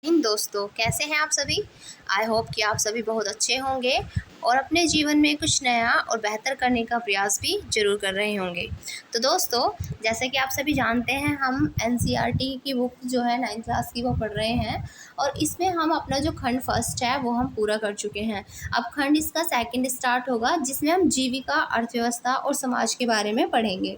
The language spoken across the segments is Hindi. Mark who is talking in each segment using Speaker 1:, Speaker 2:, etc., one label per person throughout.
Speaker 1: इन दोस्तों, कैसे हैं आप सभी। आई होप कि आप सभी बहुत अच्छे होंगे और अपने जीवन में कुछ नया और बेहतर करने का प्रयास भी ज़रूर कर रहे होंगे। तो दोस्तों, जैसे कि आप सभी जानते हैं, हम एनसीईआरटी की बुक जो है 9th क्लास की वो पढ़ रहे हैं और इसमें हम अपना जो खंड फर्स्ट है वो हम पूरा कर चुके हैं। अब खंड इसका सेकंड स्टार्ट होगा, जिसमें हम जीविका, अर्थव्यवस्था और समाज के बारे में पढ़ेंगे।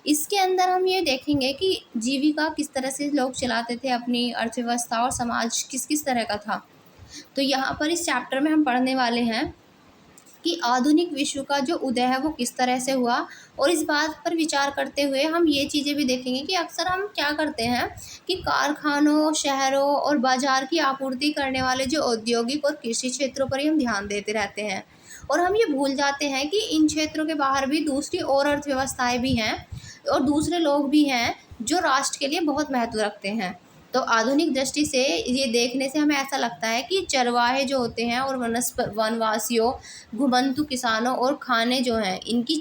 Speaker 1: इसके अंदर हम ये देखेंगे कि जीविका किस तरह से लोग चलाते थे, अपनी अर्थव्यवस्था और समाज किस किस तरह का था। तो यहाँ पर इस चैप्टर में हम पढ़ने वाले हैं कि आधुनिक विश्व का जो उदय है वो किस तरह से हुआ। और इस बात पर विचार करते हुए हम ये चीज़ें भी देखेंगे कि अक्सर हम क्या करते हैं कि कारखानों, शहरों और बाज़ार की आपूर्ति करने वाले जो औद्योगिक और कृषि क्षेत्रों पर ही हम ध्यान देते रहते हैं और हम ये भूल जाते हैं कि इन क्षेत्रों के बाहर भी दूसरी और अर्थव्यवस्थाएं भी हैं और दूसरे लोग भी हैं जो राष्ट्र के लिए बहुत महत्व रखते हैं। तो आधुनिक दृष्टि से ये देखने से हमें ऐसा लगता है कि चरवाहे जो होते हैं और वनवासियों, घुमंतु किसानों और खाने जो हैं, इनकी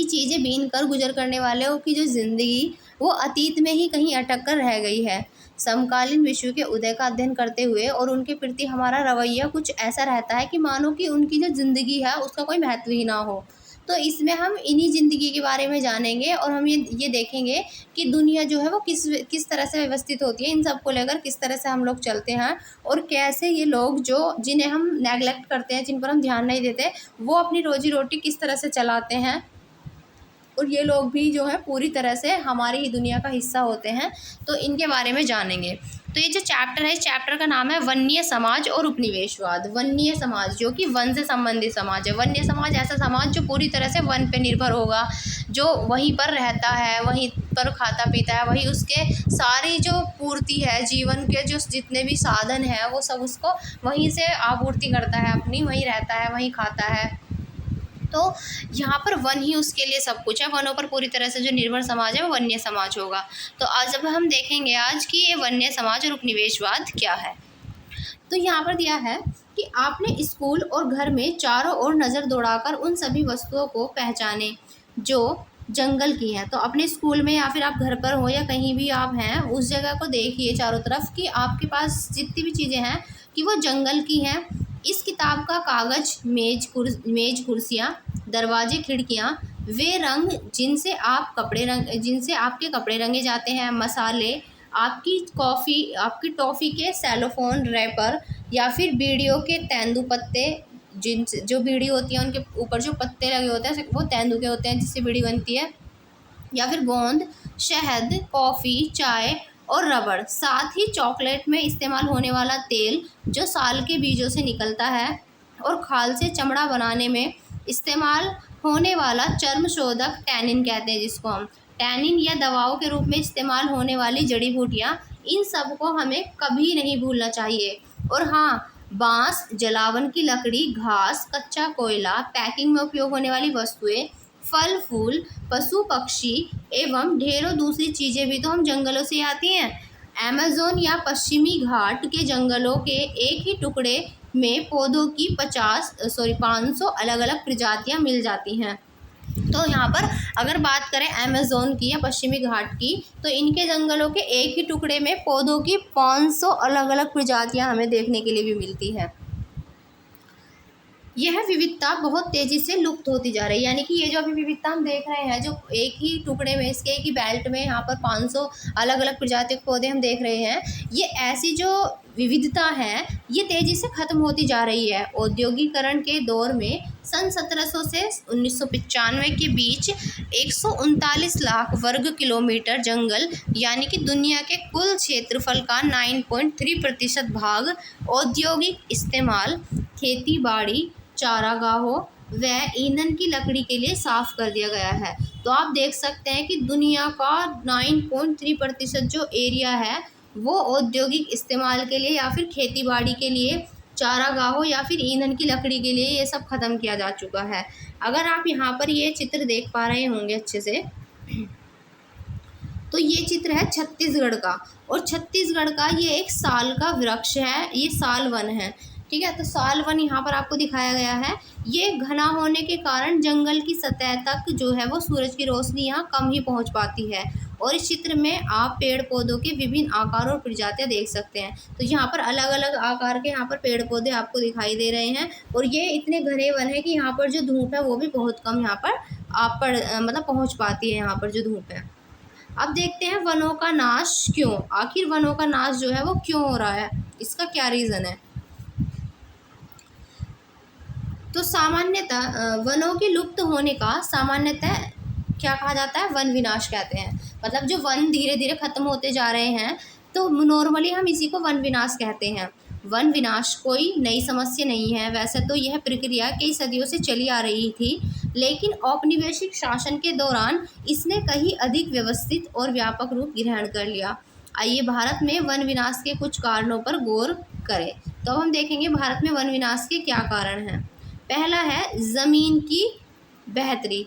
Speaker 1: चीज़ें बीन कर गुजर करने वालों की जो ज़िंदगी वो अतीत में ही कहीं अटक कर रह गई है। समकालीन विश्व के उदय का अध्ययन करते हुए और उनके प्रति हमारा रवैया कुछ ऐसा रहता है कि मानो कि उनकी जो ज़िंदगी है उसका कोई महत्व ही ना हो। तो इसमें हम इन्हीं ज़िंदगी के बारे में जानेंगे और हम ये देखेंगे कि दुनिया जो है वो किस तरह से व्यवस्थित होती है, इन सब को लेकर किस तरह से हम लोग चलते हैं और कैसे ये लोग जो जिन्हें हम नेगलेक्ट करते हैं, जिन पर हम ध्यान नहीं देते, वो अपनी रोजी रोटी किस तरह से चलाते हैं और ये लोग भी जो है पूरी तरह से हमारी ही दुनिया का हिस्सा होते हैं। तो इनके बारे में जानेंगे। तो ये जो चैप्टर है, इस चैप्टर का नाम है वन्य समाज और उपनिवेशवाद। वन्य समाज जो कि वन से संबंधित समाज है। वन्य समाज ऐसा समाज जो पूरी तरह से वन पे निर्भर होगा, जो वहीं पर रहता है, वहीं पर खाता पीता है, वही उसके सारी जो पूर्ति है, जीवन के जो जितने भी साधन हैं वो सब उसको वहीं से आपूर्ति करता है, अपनी वहीं रहता है, वहीं खाता है। तो यहाँ पर वन ही उसके लिए सब कुछ है। वनों पर पूरी तरह से जो निर्भर समाज है वो वन्य समाज होगा। तो आज अब हम देखेंगे आज कि ये वन्य समाज और उपनिवेशवाद क्या है। तो यहाँ पर दिया है कि आपने स्कूल और घर में चारों ओर नज़र दौड़ाकर उन सभी वस्तुओं को पहचाने जो जंगल की हैं। तो अपने स्कूल में या फिर आप घर पर हो या कहीं भी आप हैं, उस जगह को देखिए चारों तरफ कि आपके पास जितनी भी चीज़ें हैं कि वो जंगल की हैं। इस किताब का कागज़, मेज कुर्सियाँ, दरवाजे, खिड़कियाँ, वे रंग जिनसे आपके कपड़े रंगे जाते हैं, मसाले, आपकी टॉफ़ी के सेलोफोन रैपर या फिर बीड़ियों के तेंदुपत्ते, जिनसे जो बीड़ी होती है उनके ऊपर जो पत्ते लगे होते हैं वो तेंदू के होते हैं जिससे बीड़ी बनती है, या फिर गोंद, शहद, कॉफ़ी, चाय और रबड़। साथ ही चॉकलेट में इस्तेमाल होने वाला तेल जो साल के बीजों से निकलता है और खाल से चमड़ा बनाने में इस्तेमाल होने वाला चर्म शोधक टैनिन कहते हैं जिसको हम टैनिन, या दवाओं के रूप में इस्तेमाल होने वाली जड़ी बूटियाँ, इन सब को हमें कभी नहीं भूलना चाहिए। और हाँ, बांस, जलावन की लकड़ी, घास, कच्चा कोयला, पैकिंग में उपयोग होने वाली वस्तुएं, फल फूल, पशु पक्षी एवं ढेरों दूसरी चीज़ें भी तो हम जंगलों से आती हैं। अमेज़न या पश्चिमी घाट के जंगलों के एक ही टुकड़े में पौधों की 500 अलग अलग प्रजातियां मिल जाती हैं। तो यहाँ पर अगर बात करें अमेज़न की या पश्चिमी घाट की, तो इनके जंगलों के एक ही टुकड़े में पौधों की 500 अलग अलग प्रजातियां हमें देखने के लिए भी मिलती हैं। यह विविधता बहुत तेज़ी से लुप्त होती जा रही है, यानी कि ये जो अभी विविधता हम देख रहे हैं, जो एक ही टुकड़े में, इसके एक ही बेल्ट में यहाँ पर 500 अलग अलग प्रजातियों के पौधे हम देख रहे हैं, ये ऐसी जो विविधता है ये तेज़ी से ख़त्म होती जा रही है। औद्योगिकरण के दौर में सन 1700 से 1995 के बीच 139 लाख वर्ग किलोमीटर जंगल, यानी कि दुनिया के कुल क्षेत्रफल का 9.3% भाग औद्योगिक इस्तेमाल, खेती बाड़ी, चारागाहों व ईंधन की लकड़ी के लिए साफ कर दिया गया है। तो आप देख सकते हैं कि दुनिया का 9.3% जो एरिया है वो औद्योगिक इस्तेमाल के लिए या फिर खेती बाड़ी के लिए, चारागाहों या फिर ईंधन की लकड़ी के लिए ये सब ख़त्म किया जा चुका है। अगर आप यहाँ पर ये चित्र देख पा रहे होंगे अच्छे से, तो ये चित्र है छत्तीसगढ़ का, और छत्तीसगढ़ का ये एक साल का वृक्ष है, ये साल वन है। ठीक है, तो साल वन यहाँ पर आपको दिखाया गया है। ये घना होने के कारण जंगल की सतह तक जो है वो सूरज की रोशनी यहाँ कम ही पहुँच पाती है और इस चित्र में आप पेड़ पौधों के विभिन्न आकार और प्रजातियां देख सकते हैं। तो यहाँ पर अलग अलग आकार के यहाँ पर पेड़ पौधे आपको दिखाई दे रहे हैं और ये इतने घने वन है कि यहाँ पर जो धूप है वो भी बहुत कम यहाँ पर आप पर मतलब पहुँच पाती है यहाँ पर जो धूप है। अब देखते हैं वनों का नाश क्यों, आखिर वनों का नाश जो है वो क्यों हो रहा है, इसका क्या रीज़न है। तो सामान्यतः वनों के लुप्त होने का सामान्यतः क्या कहा जाता है, वन विनाश कहते हैं। मतलब जो वन धीरे धीरे खत्म होते जा रहे हैं तो नॉर्मली हम इसी को वन विनाश कहते हैं। वन विनाश कोई नई समस्या नहीं है, वैसे तो यह प्रक्रिया कई सदियों से चली आ रही थी, लेकिन औपनिवेशिक शासन के दौरान इसने कहीं अधिक व्यवस्थित और व्यापक रूप ग्रहण कर लिया। आइए भारत में वन विनाश के कुछ कारणों पर गौर करें। तो अब हम देखेंगे भारत में वन विनाश के क्या कारण हैं। पहला है ज़मीन की बेहतरी।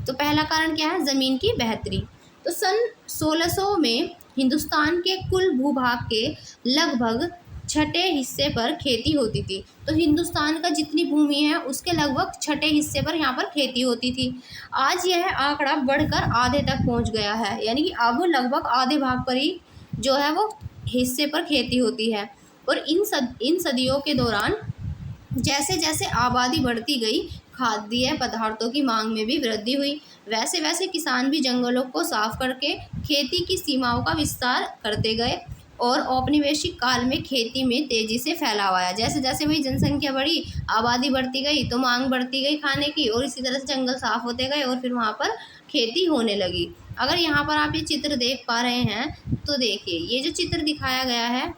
Speaker 1: तो पहला कारण क्या है, ज़मीन की बेहतरी। तो सन 1600 में हिंदुस्तान के कुल भूभाग के लगभग छठे हिस्से पर खेती होती थी। तो हिंदुस्तान का जितनी भूमि है उसके लगभग छठे हिस्से पर यहाँ पर खेती होती थी। आज यह आंकड़ा बढ़कर आधे तक पहुँच गया है, यानी कि अब लगभग आधे भाग पर ही जो है वो हिस्से पर खेती होती है। और इन सदियों के दौरान जैसे जैसे आबादी बढ़ती गई, खाद्य पदार्थों की मांग में भी वृद्धि हुई, वैसे वैसे किसान भी जंगलों को साफ करके खेती की सीमाओं का विस्तार करते गए और औपनिवेशिक काल में खेती में तेज़ी से फैलाव आया। जैसे जैसे वही जनसंख्या बढ़ी, आबादी बढ़ती गई तो मांग बढ़ती गई खाने की, और इसी तरह से जंगल साफ होते गए और फिर वहाँ पर खेती होने लगी। अगर यहाँ पर आप ये चित्र देख पा रहे हैं तो देखिए, ये जो चित्र दिखाया गया है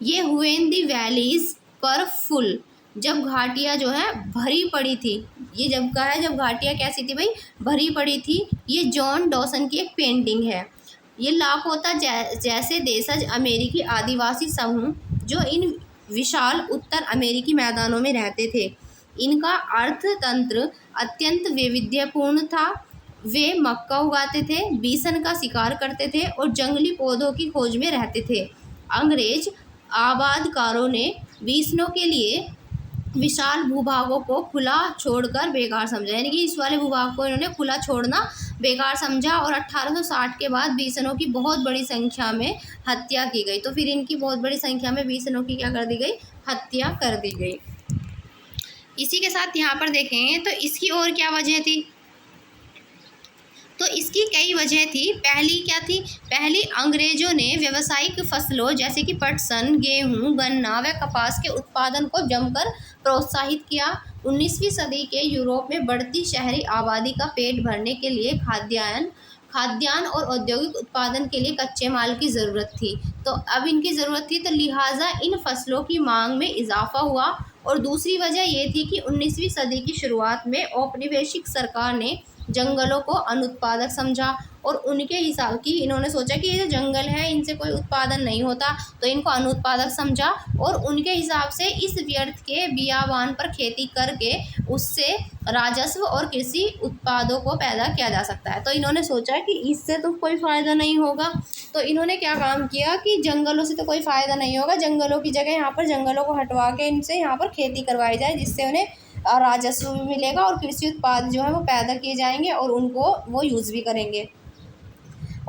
Speaker 1: ये व्हेन दी वैलीज पर फुल, जब घाटियाँ जो है भरी पड़ी थी। ये जब का है जब घाटियाँ कैसी थी भाई, भरी पड़ी थी। ये जॉन डॉसन की एक पेंटिंग है। ये लापता जैसे देशज अमेरिकी आदिवासी समूह जो इन विशाल उत्तर अमेरिकी मैदानों में रहते थे, इनका अर्थतंत्र अत्यंत वैविध्यपूर्ण था। वे मक्का उगाते थे, बीसन का शिकार करते थे और जंगली पौधों की खोज में रहते थे। अंग्रेज आबादकारों ने बीसनों के लिए विशाल भूभागों को खुला छोड़कर बेकार समझा, यानी कि इस वाले भूभाग को इन्होंने खुला छोड़ना बेकार समझा। और 1860 के बाद बीसनों की बहुत बड़ी संख्या में हत्या की गई। तो फिर इनकी बहुत बड़ी संख्या में बीसनों की क्या कर दी गई, हत्या कर दी गई। इसी के साथ यहाँ पर देखें तो इसकी और क्या वजह थी, तो इसकी कई वजह थी। पहली क्या थी, पहली अंग्रेज़ों ने व्यावसायिक फसलों जैसे कि पटसन, गेहूं, गन्ना व कपास के उत्पादन को जमकर प्रोत्साहित किया। 19वीं सदी के यूरोप में बढ़ती शहरी आबादी का पेट भरने के लिए खाद्यान्न और औद्योगिक उत्पादन के लिए कच्चे माल की ज़रूरत थी। तो अब इनकी ज़रूरत थी, तो लिहाजा इन फसलों की मांग में इजाफा हुआ। और दूसरी वजह ये थी कि 19वीं सदी की शुरुआत में औपनिवेशिक सरकार ने जंगलों को अनुत्पादक समझा और उनके हिसाब की इन्होंने सोचा कि ये जो जंगल है इनसे कोई उत्पादन नहीं होता, तो इनको अनुत्पादक समझा और उनके हिसाब से इस व्यर्थ के बियाबान पर खेती करके उससे राजस्व और कृषि उत्पादों को पैदा किया जा सकता है। तो इन्होंने सोचा कि इससे तो कोई फ़ायदा नहीं होगा, तो इन्होंने क्या काम किया कि जंगलों से तो कोई फ़ायदा नहीं होगा, जंगलों की जगह यहाँ पर जंगलों को हटवा के इनसे यहाँ पर खेती करवाई जाए, जिससे उन्हें राजस्व भी मिलेगा और कृषि उत्पाद जो है वो पैदा किए जाएंगे और उनको वो यूज़ भी करेंगे।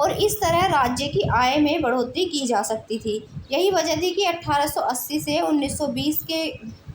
Speaker 1: और इस तरह राज्य की आय में बढ़ोतरी की जा सकती थी। यही वजह थी कि 1880 से 1920 के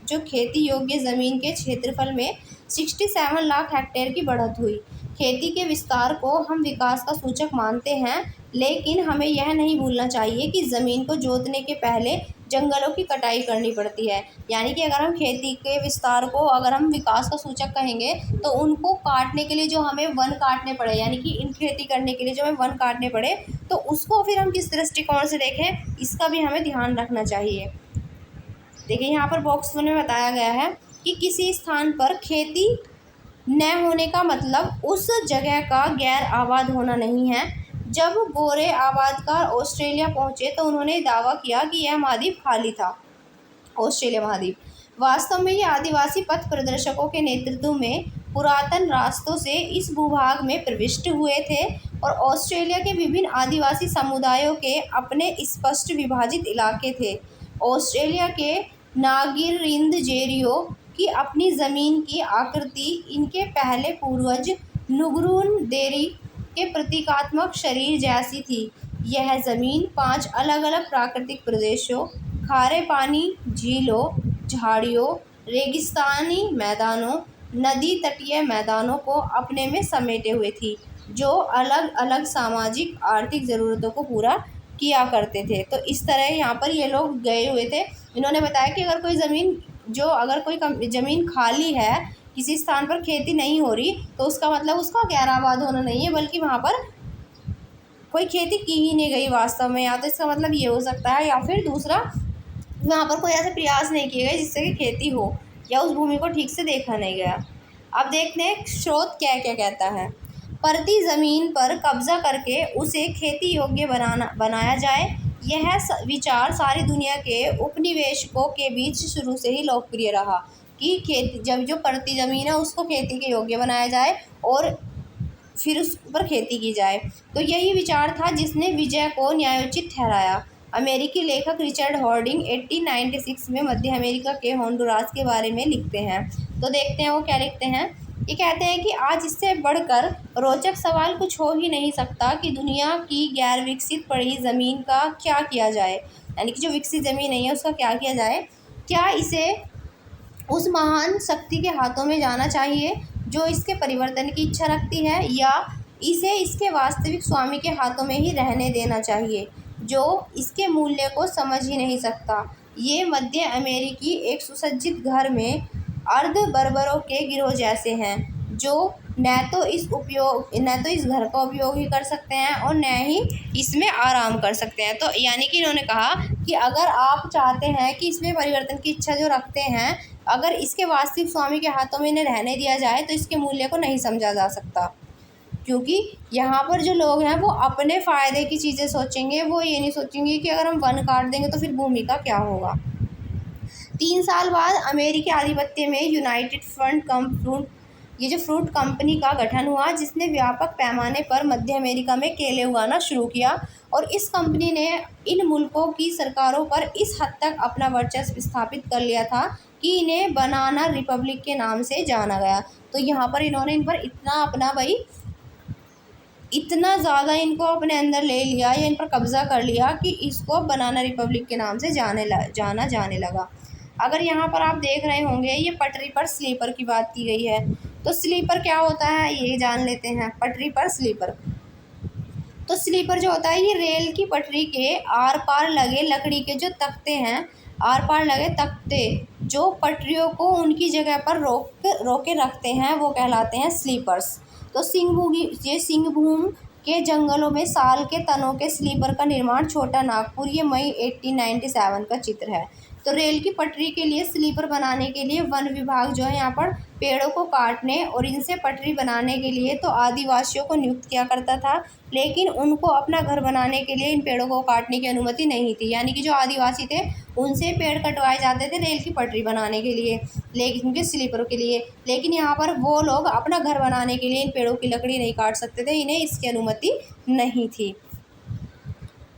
Speaker 1: जो खेती योग्य ज़मीन के क्षेत्रफल में 67 लाख हेक्टेयर की बढ़त हुई। खेती के विस्तार को हम विकास का सूचक मानते हैं, लेकिन हमें यह नहीं भूलना चाहिए कि ज़मीन को जोतने के पहले जंगलों की कटाई करनी पड़ती है। यानी कि अगर हम खेती के विस्तार को अगर हम विकास का सूचक कहेंगे तो उनको काटने के लिए जो हमें वन काटने पड़े, यानी कि इन खेती करने के लिए जो हमें वन काटने पड़े, तो उसको फिर हम किस दृष्टिकोण से देखें, इसका भी हमें ध्यान रखना चाहिए। देखिए यहाँ पर बॉक्स में बताया गया है कि किसी स्थान पर खेती न होने का मतलब उस जगह का गैर आबाद होना नहीं है। जब गोरे आबादकार ऑस्ट्रेलिया पहुंचे तो उन्होंने दावा किया कि यह महाद्वीप खाली था, ऑस्ट्रेलिया महाद्वीप। वास्तव में ये आदिवासी पथ प्रदर्शकों के नेतृत्व में पुरातन रास्तों से इस भूभाग में प्रविष्ट हुए थे और ऑस्ट्रेलिया के विभिन्न आदिवासी समुदायों के अपने स्पष्ट विभाजित इलाके थे। ऑस्ट्रेलिया के नागिरिंद जेरियो की अपनी ज़मीन की आकृति इनके पहले पूर्वज नुगरून देरी के प्रतीकात्मक शरीर जैसी थी। यह ज़मीन 5 अलग अलग प्राकृतिक प्रदेशों, खारे पानी, झीलों, झाड़ियों, रेगिस्तानी मैदानों, नदी तटीय मैदानों को अपने में समेटे हुए थी, जो अलग अलग सामाजिक आर्थिक ज़रूरतों को पूरा किया करते थे। तो इस तरह यहाँ पर ये लोग गए हुए थे। इन्होंने बताया कि अगर कोई ज़मीन खाली है, किसी स्थान पर खेती नहीं हो रही, तो उसका मतलब उसका गैराबाद होना नहीं है, बल्कि वहाँ पर कोई खेती की ही नहीं गई वास्तव में। या तो इसका मतलब ये हो सकता है, या फिर दूसरा, वहाँ पर कोई ऐसे प्रयास नहीं किए गए जिससे कि खेती हो, या उस भूमि को ठीक से देखा नहीं गया। अब देखते हैं स्रोत क्या क्या कहता है। परती ज़मीन पर कब्जा करके उसे खेती योग्य बनाया जाए, यह विचार सारी दुनिया के उपनिवेशकों के बीच शुरू से ही लोकप्रिय रहा कि खेती, जब जो परती ज़मीन है उसको खेती के योग्य बनाया जाए और फिर उस पर खेती की जाए। तो यही विचार था जिसने विजय को न्यायोचित ठहराया। अमेरिकी लेखक रिचर्ड हॉर्डिंग 1896 में मध्य अमेरिका के होंडुरास के बारे में लिखते हैं। तो देखते हैं वो क्या लिखते हैं। ये कहते हैं कि आज इससे बढ़कर रोचक सवाल कुछ हो ही नहीं सकता कि दुनिया की गैर विकसित पड़ी ज़मीन का क्या किया जाए, यानी कि जो विकसित ज़मीन नहीं है उसका क्या किया जाए। क्या इसे उस महान शक्ति के हाथों में जाना चाहिए जो इसके परिवर्तन की इच्छा रखती है, या इसे इसके वास्तविक स्वामी के हाथों में ही रहने देना चाहिए जो इसके मूल्य को समझ ही नहीं सकता। ये मध्य अमेरिकी एक सुसज्जित घर में अर्ध बर्बरों के गिरोह जैसे हैं, जो न तो इस घर का उपयोग ही कर सकते हैं और न ही इसमें आराम कर सकते हैं। तो यानी कि इन्होंने कहा कि अगर आप चाहते हैं कि इसमें परिवर्तन की इच्छा जो रखते हैं, अगर इसके वास्तविक स्वामी के हाथों में इन्हें रहने दिया जाए तो इसके मूल्य को नहीं समझा जा सकता, क्योंकि यहाँ पर जो लोग हैं वो अपने फ़ायदे की चीज़ें सोचेंगे। वो ये नहीं सोचेंगे कि अगर हम वन काट देंगे तो फिर भूमि का क्या होगा। 3 साल बाद अमेरिकी आधिपत्य में यूनाइटेड फ्रूट कंपनी का गठन हुआ, जिसने व्यापक पैमाने पर मध्य अमेरिका में केले उगाना शुरू किया। और इस कंपनी ने इन मुल्कों की सरकारों पर इस हद तक अपना वर्चस्व स्थापित कर लिया था कि इन्हें बनाना रिपब्लिक के नाम से जाना गया। तो यहाँ पर इन्होंने इन पर इतना ज़्यादा इनको अपने अंदर ले लिया या इन पर कब्ज़ा कर लिया कि इसको बनाना रिपब्लिक के नाम से जाना जाने लगा। अगर यहाँ पर आप देख रहे होंगे, ये पटरी पर स्लीपर की बात की गई है। तो स्लीपर क्या होता है ये जान लेते हैं। पटरी पर स्लीपर, तो स्लीपर जो होता है ये रेल की पटरी के आर पार लगे लकड़ी के जो तख्ते हैं, आर पार लगे तख्ते जो पटरियों को उनकी जगह पर रोके रखते हैं, वो कहलाते हैं स्लीपर्स। तो सिंहभूम के जंगलों में साल के तनों के स्लीपर का निर्माण छोटा नागपुर, ये मई 1897 का चित्र है। तो रेल की पटरी के लिए स्लीपर बनाने के लिए वन विभाग जो है यहाँ पर पेड़ों को काटने और इनसे पटरी बनाने के लिए तो आदिवासियों को नियुक्त किया करता था, लेकिन उनको अपना घर बनाने के लिए इन पेड़ों को काटने की अनुमति नहीं थी। यानी कि जो आदिवासी थे उनसे पेड़ कटवाए जाते थे रेल की पटरी बनाने के लिए, लेकिन उनके स्लीपरों के लिए। लेकिन यहाँ पर वो लोग अपना घर बनाने के लिए इन पेड़ों की लकड़ी नहीं काट सकते थे, इन्हें इसकी अनुमति नहीं थी।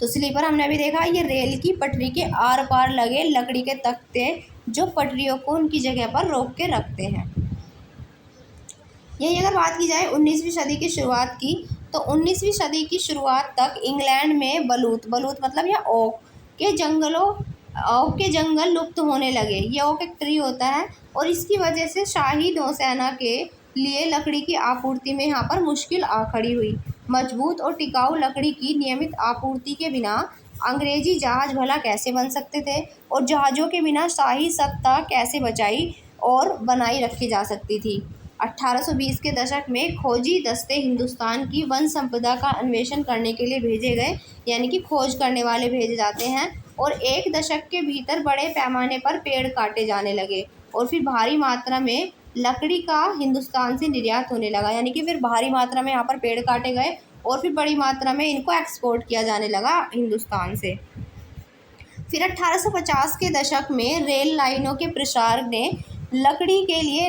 Speaker 1: तो स्लीपर हमने अभी देखा, ये रेल की पटरी के आर पार लगे लकड़ी के तख्ते जो पटरियों को उनकी जगह पर रोक के रखते हैं। यही अगर बात की जाए 19वीं सदी की शुरुआत की, तो 19वीं सदी की शुरुआत तक इंग्लैंड में बलूत मतलब या ओक के जंगल लुप्त होने लगे। ये ओक एक ट्री होता है और इसकी वजह से शाही नौसेना के लिए लकड़ी की आपूर्ति में यहाँ पर मुश्किल आ खड़ी हुई। मजबूत और टिकाऊ लकड़ी की नियमित आपूर्ति के बिना अंग्रेजी जहाज भला कैसे बन सकते थे, और जहाज़ों के बिना शाही सत्ता कैसे बचाई और बनाई रखी जा सकती थी। 1820 के दशक में खोजी दस्ते हिंदुस्तान की वन संपदा का अन्वेषण करने के लिए भेजे गए, यानी कि खोज करने वाले भेजे जाते हैं। और एक दशक के भीतर बड़े पैमाने पर पेड़ काटे जाने लगे और फिर भारी मात्रा में लकड़ी का हिंदुस्तान से निर्यात होने लगा। यानी कि फिर भारी मात्रा में यहाँ पर पेड़ काटे गए और फिर बड़ी मात्रा में इनको एक्सपोर्ट किया जाने लगा हिंदुस्तान से। फिर 1850 के दशक में रेल लाइनों के प्रसार ने लकड़ी के लिए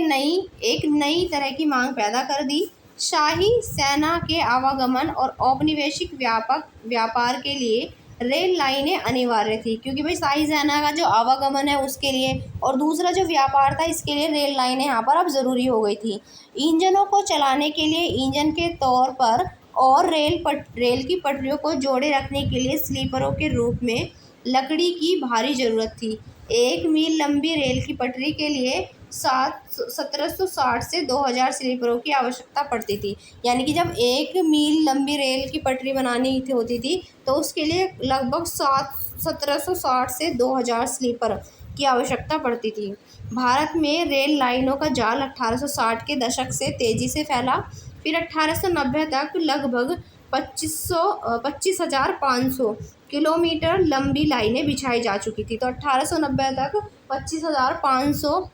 Speaker 1: एक नई तरह की मांग पैदा कर दी। शाही सेना के आवागमन और औपनिवेशिक व्यापार के लिए रेल लाइनें अनिवार्य थी, क्योंकि भाई शाही सेना का जो आवागमन है उसके लिए और दूसरा जो व्यापार था इसके लिए रेल लाइनें यहाँ पर अब ज़रूरी हो गई थी। इंजनों को चलाने के लिए इंजन के तौर पर और रेल की पटरियों को जोड़े रखने के लिए स्लीपरों के रूप में लकड़ी की भारी ज़रूरत थी। 1 मील लंबी रेल की पटरी के लिए 1760 से 2000 स्लीपरों की आवश्यकता पड़ती थी। यानी कि जब 1 मील लंबी रेल की पटरी बनानी होती थी तो उसके लिए लगभग 1760 से 2000 स्लीपर की आवश्यकता पड़ती थी। भारत में रेल लाइनों का जाल 1860 के दशक से तेज़ी से फैला। फिर 1890 तक लगभग 25,500 किलोमीटर लंबी लाइनें बिछाई जा चुकी थी। तो 1890 तक 25,500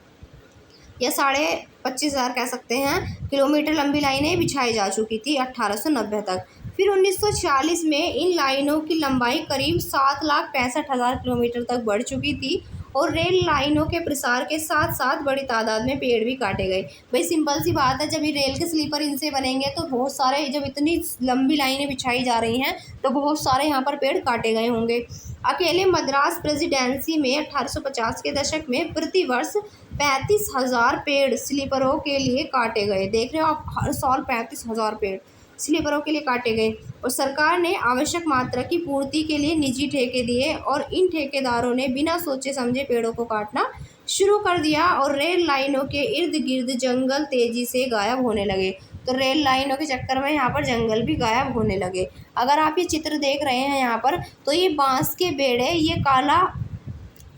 Speaker 1: या 25,500 कह सकते हैं किलोमीटर लंबी लाइनें बिछाई जा चुकी थी 1890 तक। फिर 1946 में इन लाइनों की लंबाई करीब 7,65,000 किलोमीटर तक बढ़ चुकी थी और रेल लाइनों के प्रसार के साथ साथ बड़ी तादाद में पेड़ भी काटे गए। भाई सिंपल सी बात है, जब ये रेल के स्लीपर इनसे बनेंगे तो बहुत सारे, जब इतनी लंबी लाइनें बिछाई जा रही हैं तो बहुत सारे यहाँ पर पेड़ काटे गए होंगे। अकेले मद्रास प्रेसिडेंसी में 1850 के दशक में प्रतिवर्ष 35,000 पेड़ स्लीपरों के लिए काटे गए। देख रहे हो आप, हर साल 35,000 पेड़ स्लीपरों के लिए काटे गए और सरकार ने आवश्यक मात्रा की पूर्ति के लिए निजी ठेके दिए और इन ठेकेदारों ने बिना सोचे समझे पेड़ों को काटना शुरू कर दिया और रेल लाइनों के इर्द गिर्द जंगल तेजी से गायब होने लगे। तो रेल लाइनों के चक्कर में यहाँ पर जंगल भी गायब होने लगे। अगर आप ये चित्र देख रहे हैं यहाँ पर, तो ये बांस के बेड़े ये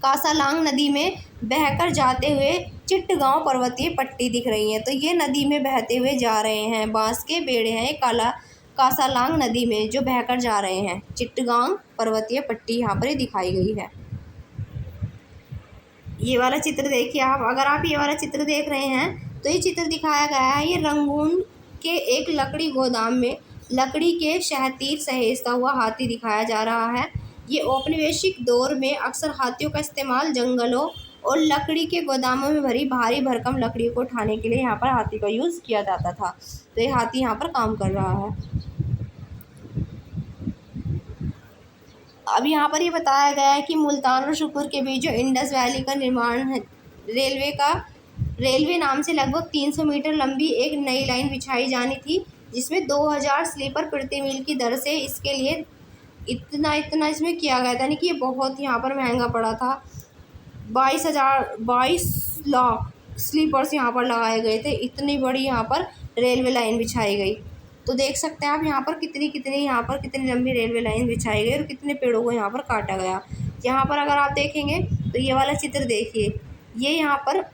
Speaker 1: कासालांग नदी में बहकर जाते हुए चिट्टगांव पर्वतीय पट्टी दिख रही है। तो ये नदी में बहते हुए जा रहे हैं, बांस के बेड़े हैं ये कासालांग नदी में जो बहकर जा रहे हैं। चिट्टगांव पर्वतीय पट्टी यहाँ पर दिखाई गई है। ये वाला चित्र देखिए आप, अगर आप ये वाला चित्र देख रहे हैं तो ये चित्र दिखाया गया है, ये रंगून के एक लकड़ी गोदाम में लकड़ी के शहतीर सहेजता हुआ हाथी दिखाया जा रहा है। ये औपनिवेशिक दौर में अक्सर हाथियों का इस्तेमाल जंगलों और लकड़ी के गोदामों में भरी भारी भरकम लकड़ी को उठाने के लिए यहाँ पर हाथी का यूज़ किया जाता था। तो ये हाथी यहाँ पर काम कर रहा है। अब यहाँ पर ये बताया गया है कि मुल्तान और शुकुर के बीच जो इंडस वैली का निर्माण है, रेलवे नाम से लगभग 300 मीटर लंबी एक नई लाइन बिछाई जानी थी, जिसमें 2000 स्लीपर प्रति मील की दर से इसके लिए इतना इसमें किया गया था। यानी कि ये बहुत यहाँ पर महंगा पड़ा था। 22 लाख स्लीपर्स यहाँ पर लगाए गए थे। इतनी बड़ी यहाँ पर रेलवे लाइन बिछाई गई। तो देख सकते हैं आप यहाँ पर कितनी लंबी रेलवे लाइन बिछाई गई और कितने पेड़ों को यहाँ पर काटा गया। यहाँ पर अगर आप देखेंगे तो ये वाला चित्र देखिए, ये यहाँ पर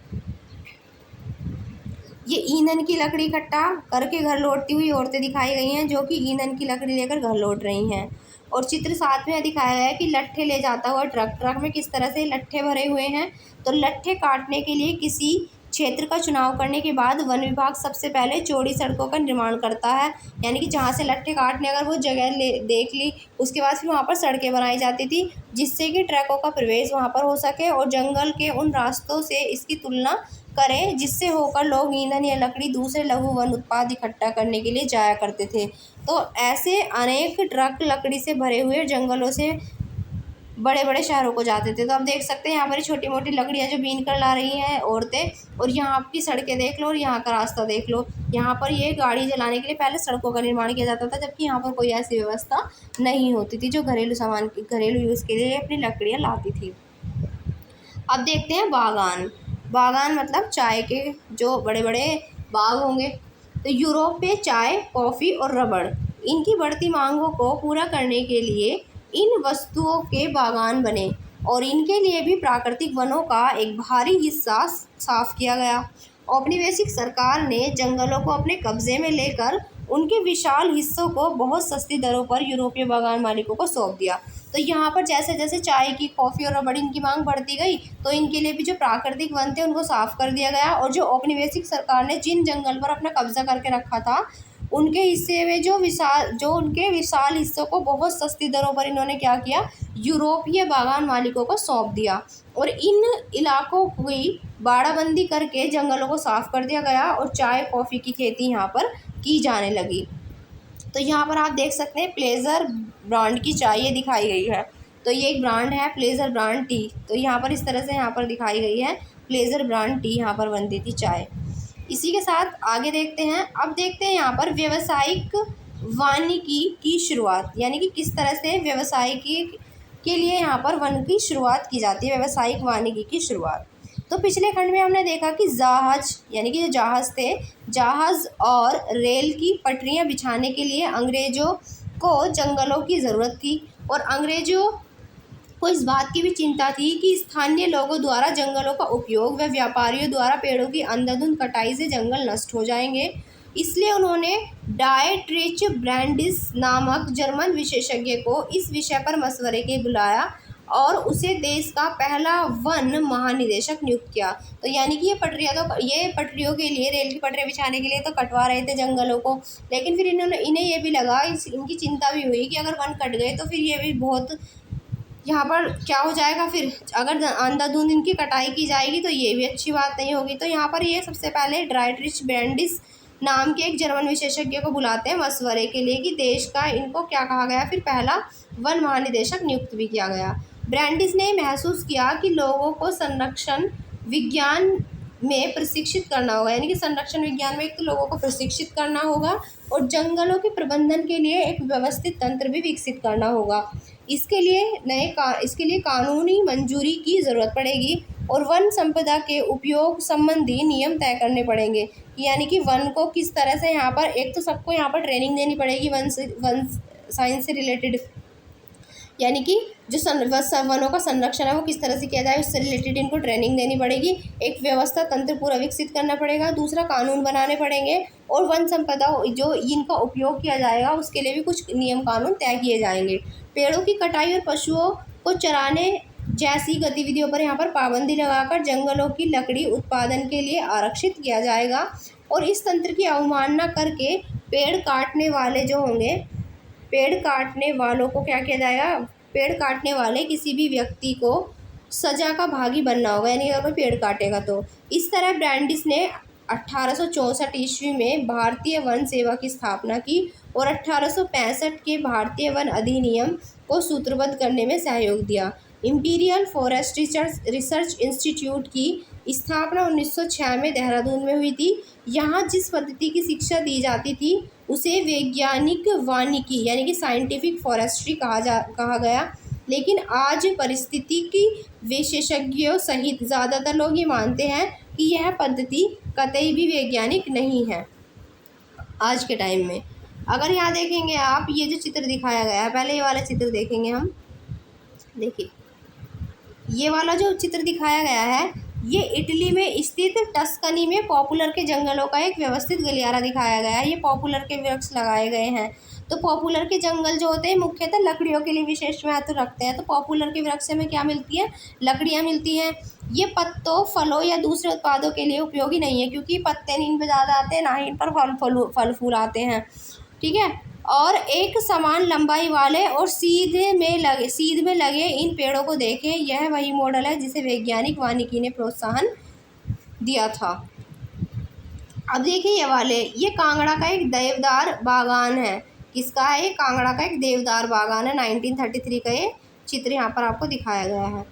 Speaker 1: ये ईंधन की लकड़ी इकट्ठा करके घर लौटती हुई औरतें दिखाई गई हैं, जो कि ईंधन की लकड़ी लेकर घर लौट रही हैं। और चित्र साथ में दिखाया गया है कि लट्ठे ले जाता हुआ ट्रक में किस तरह से लट्ठे भरे हुए हैं। तो लट्ठे काटने के लिए किसी क्षेत्र का चुनाव करने के बाद वन विभाग सबसे पहले चौड़ी सड़कों का निर्माण करता है। यानी कि जहाँ से लट्ठे काटने अगर वो जगह देख ली, उसके बाद फिर वहाँ पर सड़कें बनाई जाती थी, जिससे कि ट्रकों का प्रवेश वहाँ पर हो सके और जंगल के उन रास्तों से इसकी तुलना करें जिससे होकर लोग ईंधन या लकड़ी दूसरे लघु वन उत्पाद इकट्ठा करने के लिए जाया करते थे। तो ऐसे अनेक ट्रक लकड़ी से भरे हुए जंगलों से बड़े बड़े शहरों को जाते थे। तो आप देख सकते हैं यहाँ पर छोटी मोटी लकड़ियाँ जो बीन कर ला रही हैं औरतें, और यहाँ की सड़कें देख लो और यहाँ का रास्ता देख लो। यहाँ पर ये गाड़ी चलाने के लिए पहले सड़कों का निर्माण किया जाता था, जबकि यहाँ पर कोई ऐसी व्यवस्था नहीं होती थी जो घरेलू यूज़ के लिए अपनी लकड़ियाँ लाती थी। अब देखते हैं बागान मतलब चाय के जो बड़े बड़े बाग होंगे। तो यूरोप में चाय, कॉफ़ी और रबड़ इनकी बढ़ती मांगों को पूरा करने के लिए इन वस्तुओं के बागान बने और इनके लिए भी प्राकृतिक वनों का एक भारी हिस्सा साफ किया गया। औपनिवेशिक सरकार ने जंगलों को अपने कब्जे में लेकर उनके विशाल हिस्सों को बहुत सस्ती दरों पर यूरोपीय बागान मालिकों को सौंप दिया। तो यहाँ पर जैसे जैसे चाय की, कॉफ़ी और रबड़ इनकी मांग बढ़ती गई, तो इनके लिए भी जो प्राकृतिक वन थे उनको साफ कर दिया गया और जो औपनिवेशिक सरकार ने जिन जंगल पर अपना कब्जा करके रखा था, उनके हिस्से में जो उनके विशाल हिस्सों को बहुत सस्ती दरों पर इन्होंने क्या किया, यूरोपीय बागान मालिकों को सौंप दिया और इन इलाकों की बाड़ाबंदी करके जंगलों को साफ कर दिया गया और चाय, कॉफ़ी की खेती यहाँ पर की जाने लगी। तो यहाँ पर आप देख सकते हैं प्लेजर ब्रांड की चाय ये दिखाई गई है। तो ये एक ब्रांड है प्लेजर ब्रांड टी। तो यहाँ पर इस तरह से यहाँ पर दिखाई गई है प्लेजर ब्रांड टी यहाँ पर बनती थी चाय। इसी के साथ आगे देखते हैं। अब देखते हैं यहाँ पर व्यावसायिक वानिकी की शुरुआत, यानी कि किस तरह से व्यवसाय के लिए यहाँ पर वन की शुरुआत की जाती है, व्यावसायिक वानिकी की शुरुआत। तो पिछले खंड में हमने देखा कि जहाज यानी कि जो जहाज़ थे, जहाज़ और रेल की पटरियां बिछाने के लिए अंग्रेज़ों को जंगलों की ज़रूरत थी और अंग्रेज़ों को इस बात की भी चिंता थी कि स्थानीय लोगों द्वारा जंगलों का उपयोग व व्यापारियों द्वारा पेड़ों की अंधाधुंध कटाई से जंगल नष्ट हो जाएंगे। इसलिए उन्होंने डायट्रिच ब्रैंडिस नामक जर्मन विशेषज्ञ को इस विषय पर मशवरे के बुलाया और उसे देश का पहला वन महानिदेशक नियुक्त किया। तो यानी कि ये पटरियों के लिए, रेल की पटरियाँ बिछाने के लिए तो कटवा रहे थे जंगलों को, लेकिन फिर इन्हें ये भी लगा, इनकी चिंता भी हुई कि अगर वन कट गए तो फिर ये भी बहुत यहाँ पर क्या हो जाएगा, फिर अगर अंधाधुंध इनकी कटाई की जाएगी तो ये भी अच्छी बात नहीं होगी। तो यहाँ पर ये सबसे पहले डायट्रिच ब्रैंडिस नाम के एक जर्मन विशेषज्ञ को बुलाते हैं मशवरे के लिए कि देश का इनको क्या कहा गया, फिर पहला वन महानिदेशक नियुक्त भी किया गया। ब्रैंडिस ने महसूस किया कि लोगों को संरक्षण विज्ञान में प्रशिक्षित करना होगा, यानी कि संरक्षण विज्ञान में एक तो लोगों को प्रशिक्षित करना होगा और जंगलों के प्रबंधन के लिए एक व्यवस्थित तंत्र भी विकसित करना होगा। इसके लिए कानूनी मंजूरी की ज़रूरत पड़ेगी और वन संपदा के उपयोग संबंधी नियम तय करने पड़ेंगे, यानी कि वन को किस तरह से यहाँ पर, एक तो सबको यहाँ पर ट्रेनिंग देनी पड़ेगी वन साइंस से रिलेटेड, यानी कि जो वनों का संरक्षण है वो किस तरह से किया जाए उससे रिलेटेड इनको ट्रेनिंग देनी पड़ेगी। एक व्यवस्था तंत्र पूरा विकसित करना पड़ेगा, दूसरा कानून बनाने पड़ेंगे और वन संपदा जो इनका उपयोग किया जाएगा उसके लिए भी कुछ नियम कानून तय किए जाएंगे। पेड़ों की कटाई और पशुओं को चराने जैसी गतिविधियों पर यहाँ पर पाबंदी लगाकर जंगलों की लकड़ी उत्पादन के लिए आरक्षित किया जाएगा और इस तंत्र की अवमानना करके पेड़ काटने वाले जो होंगे, पेड़ काटने वालों को क्या किया जाएगा, पेड़ काटने वाले किसी भी व्यक्ति को सज़ा का भागी बनना होगा, यानी अगर कोई पेड़ काटेगा तो। इस तरह ब्रैंडिस ने 1864 ईस्वी में भारतीय वन सेवा की स्थापना की और 1865 के भारतीय वन अधिनियम को सूत्रबद्ध करने में सहयोग दिया। इंपीरियल फॉरेस्ट रिसर्च इंस्टीट्यूट की स्थापना 1906 में देहरादून में हुई थी। यहाँ जिस पद्धति की शिक्षा दी जाती थी उसे वैज्ञानिक वानिकी यानी कि साइंटिफिक फॉरेस्ट्री कहा गया, लेकिन आज पारिस्थितिकी विशेषज्ञों सहित ज़्यादातर लोग ये मानते हैं कि यह पद्धति कतई भी वैज्ञानिक नहीं है आज के टाइम में। अगर यहाँ देखेंगे आप, ये जो चित्र दिखाया गया है, पहले ये वाला चित्र देखेंगे हम, देखिए ये वाला जो चित्र दिखाया गया है ये इटली में स्थित टस्कनी में पॉपुलर के जंगलों का एक व्यवस्थित गलियारा दिखाया गया है। ये पॉपुलर के वृक्ष लगाए गए हैं। तो पॉपुलर के जंगल जो होते हैं मुख्यतः लकड़ियों के लिए विशेष महत्व रखते हैं। तो पॉपुलर के वृक्ष से हमें क्या मिलती है, लकड़ियाँ मिलती हैं। ये पत्तों, फलों या दूसरे उत्पादों के लिए उपयोगी नहीं है क्योंकि पत्ते नहीं इन पर ज़्यादा आते हैं, ना ही इन पर फल फूल आते हैं, ठीक है। और एक समान लंबाई वाले और सीध में लगे इन पेड़ों को देखें, यह वही मॉडल है जिसे वैज्ञानिक वानिकी ने प्रोत्साहन दिया था। अब देखिए ये कांगड़ा का एक देवदार बागान है। किसका है ये? कांगड़ा का एक देवदार बागान है। 1933 का ये चित्र यहाँ पर आपको दिखाया गया है।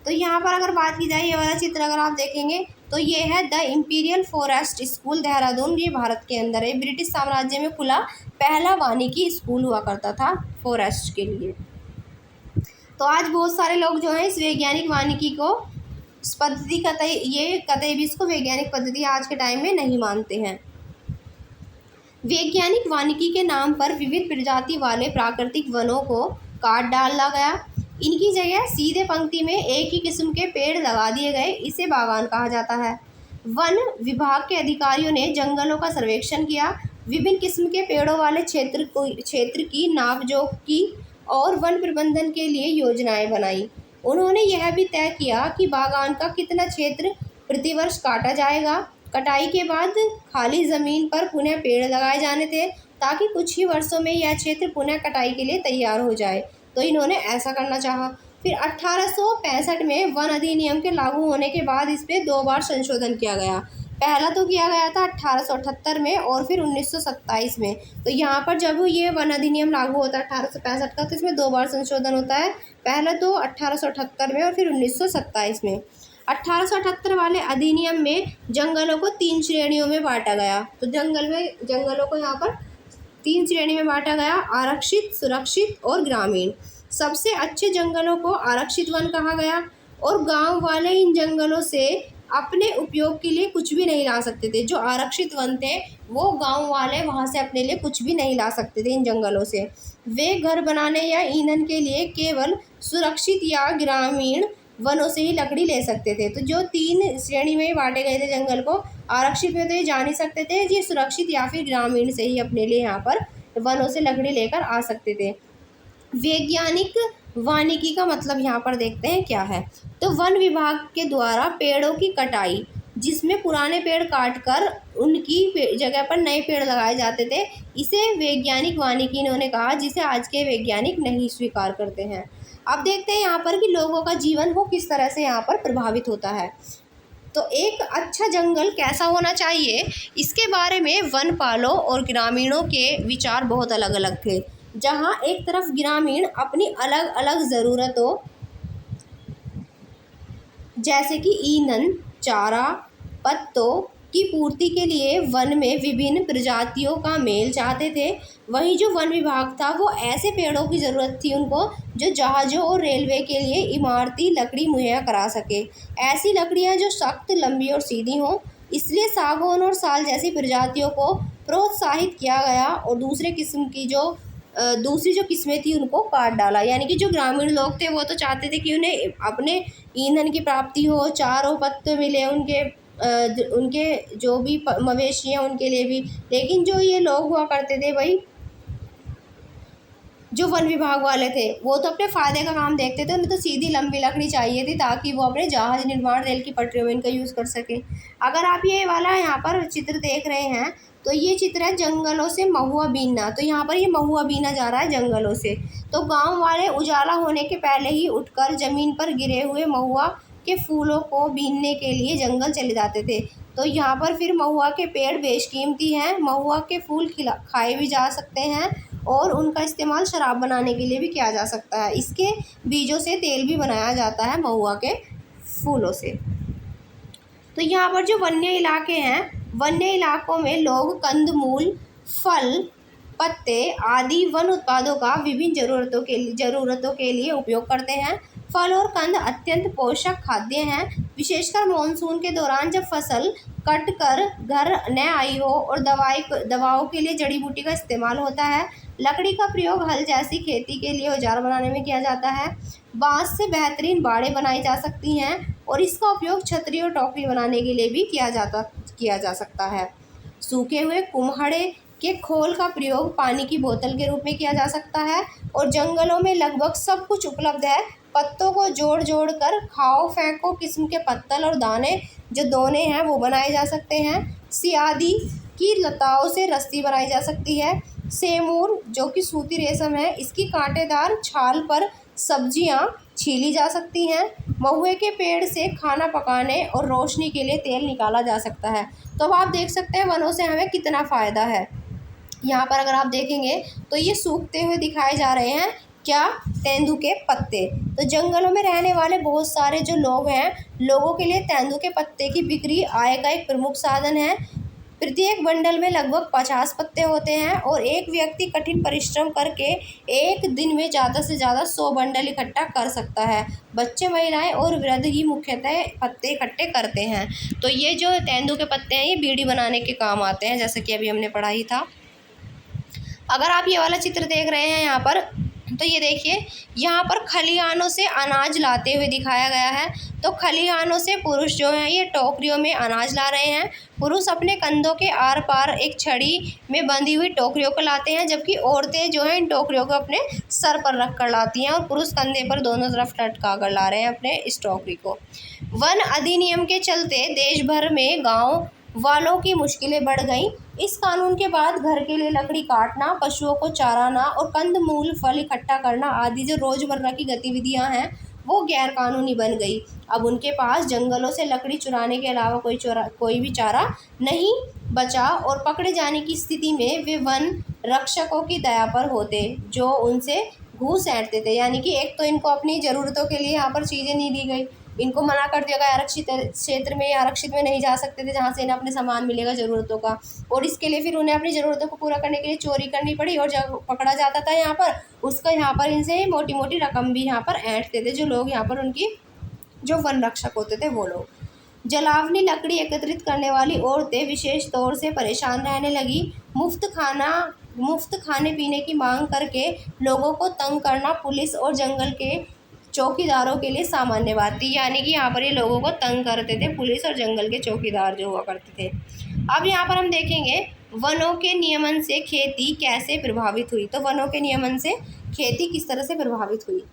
Speaker 1: तो यहाँ पर अगर बात की जाए, ये वाला चित्र अगर आप देखेंगे तो ये है the imperial forest school Dehradun, ये भारत के अंदर है। ब्रिटिश साम्राज्य में खुला पहला वानिकी स्कूल हुआ करता था फॉरेस्ट के लिए। तो आज बहुत सारे लोग जो हैं इस वैज्ञानिक वानिकी को, इस पद्धति कतई भी इसको वैज्ञानिक पद्धति आज के टाइम में नहीं मानते हैं। वैज्ञानिक वानिकी के नाम पर विविध प्रजाति वाले प्राकृतिक वनों को काट डाला गया। इनकी जगह सीधे पंक्ति में एक ही किस्म के पेड़ लगा दिए गए। इसे बागान कहा जाता है। वन विभाग के अधिकारियों ने जंगलों का सर्वेक्षण किया, विभिन्न किस्म के पेड़ों वाले क्षेत्र की नापजोख की और वन प्रबंधन के लिए योजनाएं बनाई। उन्होंने यह भी तय किया कि बागान का कितना क्षेत्र प्रतिवर्ष काटा जाएगा। कटाई के बाद खाली ज़मीन पर पुनः पेड़ लगाए जाने थे ताकि कुछ ही वर्षों में यह क्षेत्र पुनः कटाई के लिए तैयार हो जाए। तो इन्होंने ऐसा करना चाहा। फिर 1865 में वन अधिनियम के लागू होने के बाद इस पर 2 बार संशोधन किया गया। पहला तो किया गया था 1878 में और फिर 1927 में। तो यहाँ पर जब ये वन अधिनियम लागू होता है 1865 का, तो इसमें 2 बार संशोधन होता है। पहला तो 1878 में और फिर 1927 में। 1878 वाले अधिनियम में जंगलों को 3 श्रेणियों में बांटा गया। तो जंगलों को यहाँ पर 3 श्रेणी में बांटा गया: आरक्षित, सुरक्षित और ग्रामीण। सबसे अच्छे जंगलों को आरक्षित वन कहा गया और गांव वाले इन जंगलों से अपने उपयोग के लिए कुछ भी नहीं ला सकते थे। जो आरक्षित वन थे वो गांव वाले वहां से अपने लिए कुछ भी नहीं ला सकते थे इन जंगलों से। वे घर बनाने या ईंधन के लिए केवल सुरक्षित या ग्रामीण वनों से ही लकड़ी ले सकते थे। तो जो 3 श्रेणी में बांटे गए थे जंगल को, आरक्षित में तो ये जा नहीं सकते थे, ये सुरक्षित या फिर ग्रामीण से ही अपने लिए यहाँ पर वनों से लकड़ी लेकर आ सकते थे। वैज्ञानिक वानिकी का मतलब यहाँ पर देखते हैं क्या है। तो वन विभाग के द्वारा पेड़ों की कटाई, जिसमें पुराने पेड़ काटकर उनकी जगह पर नए पेड़ लगाए जाते थे, इसे वैज्ञानिक वानिकी इन्होंने कहा, जिसे आज के वैज्ञानिक नहीं स्वीकार करते हैं। अब देखते हैं यहाँ पर कि लोगों का जीवन वो किस तरह से यहाँ पर प्रभावित होता है। तो एक अच्छा जंगल कैसा होना चाहिए, इसके बारे में वनपालों और ग्रामीणों के विचार बहुत अलग अलग थे। जहाँ एक तरफ ग्रामीण अपनी अलग अलग ज़रूरतों जैसे कि ईंधन, चारा, पत्तों की पूर्ति के लिए वन में विभिन्न प्रजातियों का मेल चाहते थे, वहीं जो वन विभाग था वो ऐसे पेड़ों की ज़रूरत थी उनको जो जहाज़ों और रेलवे के लिए इमारती लकड़ी मुहैया करा सके। ऐसी लकड़ियाँ जो सख्त, लंबी और सीधी हों। इसलिए सागौन और साल जैसी प्रजातियों को प्रोत्साहित किया गया और दूसरी जो किस्में थी उनको काट डाला। यानी कि जो ग्रामीण लोग थे वो तो चाहते थे कि उन्हें अपने ईंधन की प्राप्ति हो, चारों पत्ते मिले उनके जो भी मवेशी हैं उनके लिए भी। लेकिन जो ये लोग हुआ करते थे भाई, जो वन विभाग वाले थे, वो तो अपने फ़ायदे का काम देखते थे। उन्हें तो सीधी लंबी लकड़ी चाहिए थी ताकि वो अपने जहाज़ निर्माण, रेल की पटरियों में इनका यूज़ कर सकें। अगर आप ये वाला यहाँ पर चित्र देख रहे हैं तो ये चित्र है जंगलों से महुआ बीनना। तो यहाँ पर ये महुआ बीना जा रहा है जंगलों से। तो गांव वाले उजाला होने के पहले ही उठकर ज़मीन पर गिरे हुए महुआ के फूलों को बीनने के लिए जंगल चले जाते थे। तो यहाँ पर फिर महुआ के पेड़ बेशकीमती हैं। महुआ के फूल खाए भी जा सकते हैं और उनका इस्तेमाल शराब बनाने के लिए भी किया जा सकता है। इसके बीजों से तेल भी बनाया जाता है महुआ के फूलों से। तो यहाँ पर जो वन्य इलाके हैं, वन्य इलाकों में लोग कंदमूल, फल, पत्ते आदि वन उत्पादों का विभिन्न ज़रूरतों के लिए उपयोग करते हैं। फल और कंद अत्यंत पोषक खाद्य हैं, विशेषकर मानसून के दौरान जब फसल कट कर घर न आई हो और दवाओं के लिए जड़ी बूटी का इस्तेमाल होता है। लकड़ी का प्रयोग हल जैसी खेती के लिए औजार बनाने में किया जाता है। बांस से बेहतरीन बाड़ें बनाई जा सकती हैं और इसका उपयोग छतरी और टोकरी बनाने के लिए भी किया जा सकता है। सूखे हुए कुम्हाड़े के खोल का प्रयोग पानी की बोतल के रूप में किया जा सकता है और जंगलों में लगभग सब कुछ उपलब्ध है। पत्तों को जोड़ कर खाओ फेंको किस्म के पत्तल और दाने जो दोने हैं वो बनाए जा सकते हैं। सियादी की लताओं से रस्सी बनाई जा सकती है। सेमूर जो कि सूती रेशम है, इसकी कांटेदार छाल पर सब्जियां छीली जा सकती हैं। महुए के पेड़ से खाना पकाने और रोशनी के लिए तेल निकाला जा सकता है। तो अब आप देख सकते हैं वनों से हमें कितना फ़ायदा है। यहाँ पर अगर आप देखेंगे तो ये सूखते हुए दिखाए जा रहे हैं क्या, तेंदू के पत्ते। तो जंगलों में रहने वाले बहुत सारे जो लोग हैं, लोगों के लिए तेंदू के पत्ते की बिक्री आय का एक प्रमुख साधन है। प्रत्येक बंडल में लगभग 50 पत्ते होते हैं और एक व्यक्ति कठिन परिश्रम करके एक दिन में ज़्यादा से ज़्यादा 100 बंडल इकट्ठा कर सकता है। बच्चे, महिलाएं और वृद्ध ही मुख्यतः पत्ते इकट्ठे करते हैं। तो ये जो तेंदू के पत्ते हैं ये बीड़ी बनाने के काम आते हैं, जैसा कि अभी हमने पढ़ा ही था। अगर आप ये वाला चित्र देख रहे हैं यहाँ पर, तो ये देखिए यहाँ पर खलिहानों से अनाज लाते हुए दिखाया गया है। तो खलिहानों से पुरुष जो हैं ये टोकरियों में अनाज ला रहे हैं। पुरुष अपने कंधों के आर पार एक छड़ी में बंधी हुई टोकरियों को लाते हैं, जबकि औरतें जो हैं इन टोकरियों को अपने सर पर रख कर लाती हैं और पुरुष कंधे पर दोनों तरफ लटका कर ला रहे हैं अपने इस टोकरी को। वन अधिनियम के चलते देश भर में गाँव वालों की मुश्किलें बढ़ गईं। इस कानून के बाद घर के लिए लकड़ी काटना, पशुओं को चराना और कंदमूल फल इकट्ठा करना आदि जो रोज़मर्रा की गतिविधियां हैं वो गैरकानूनी बन गई। अब उनके पास जंगलों से लकड़ी चुराने के अलावा कोई भी चारा नहीं बचा और पकड़े जाने की स्थिति में वे वन रक्षकों की दया पर होते जो उनसे घूस ऐंठते थे। यानी कि एक तो इनको अपनी ज़रूरतों के लिए यहाँ पर चीज़ें नहीं दी गई, इनको मना कर दिया गया आरक्षित क्षेत्र में या आरक्षित में नहीं जा सकते थे जहाँ से इन्हें अपने सामान मिलेगा ज़रूरतों का, और इसके लिए फिर उन्हें अपनी ज़रूरतों को पूरा करने के लिए चोरी करनी पड़ी। और जब पकड़ा जाता था यहाँ पर, उसका यहाँ पर इनसे मोटी मोटी रकम भी यहाँ पर ऐंठते थे जो लोग यहाँ पर उनकी जो वन रक्षक होते थे वो लोग। जलावनी लकड़ी एकत्रित करने वाली औरतें विशेष तौर से परेशान रहने लगी। मुफ्त खाने पीने की मांग करके लोगों को तंग करना पुलिस और जंगल के चौकीदारों के लिए सामान्य बात थी। यानी कि यहाँ पर ये लोगों को तंग करते थे पुलिस और जंगल के चौकीदार जो हुआ करते थे। अब यहाँ पर हम देखेंगे वनों के नियमन से खेती कैसे प्रभावित हुई। तो वनों के नियमन से खेती किस तरह से प्रभावित हुई।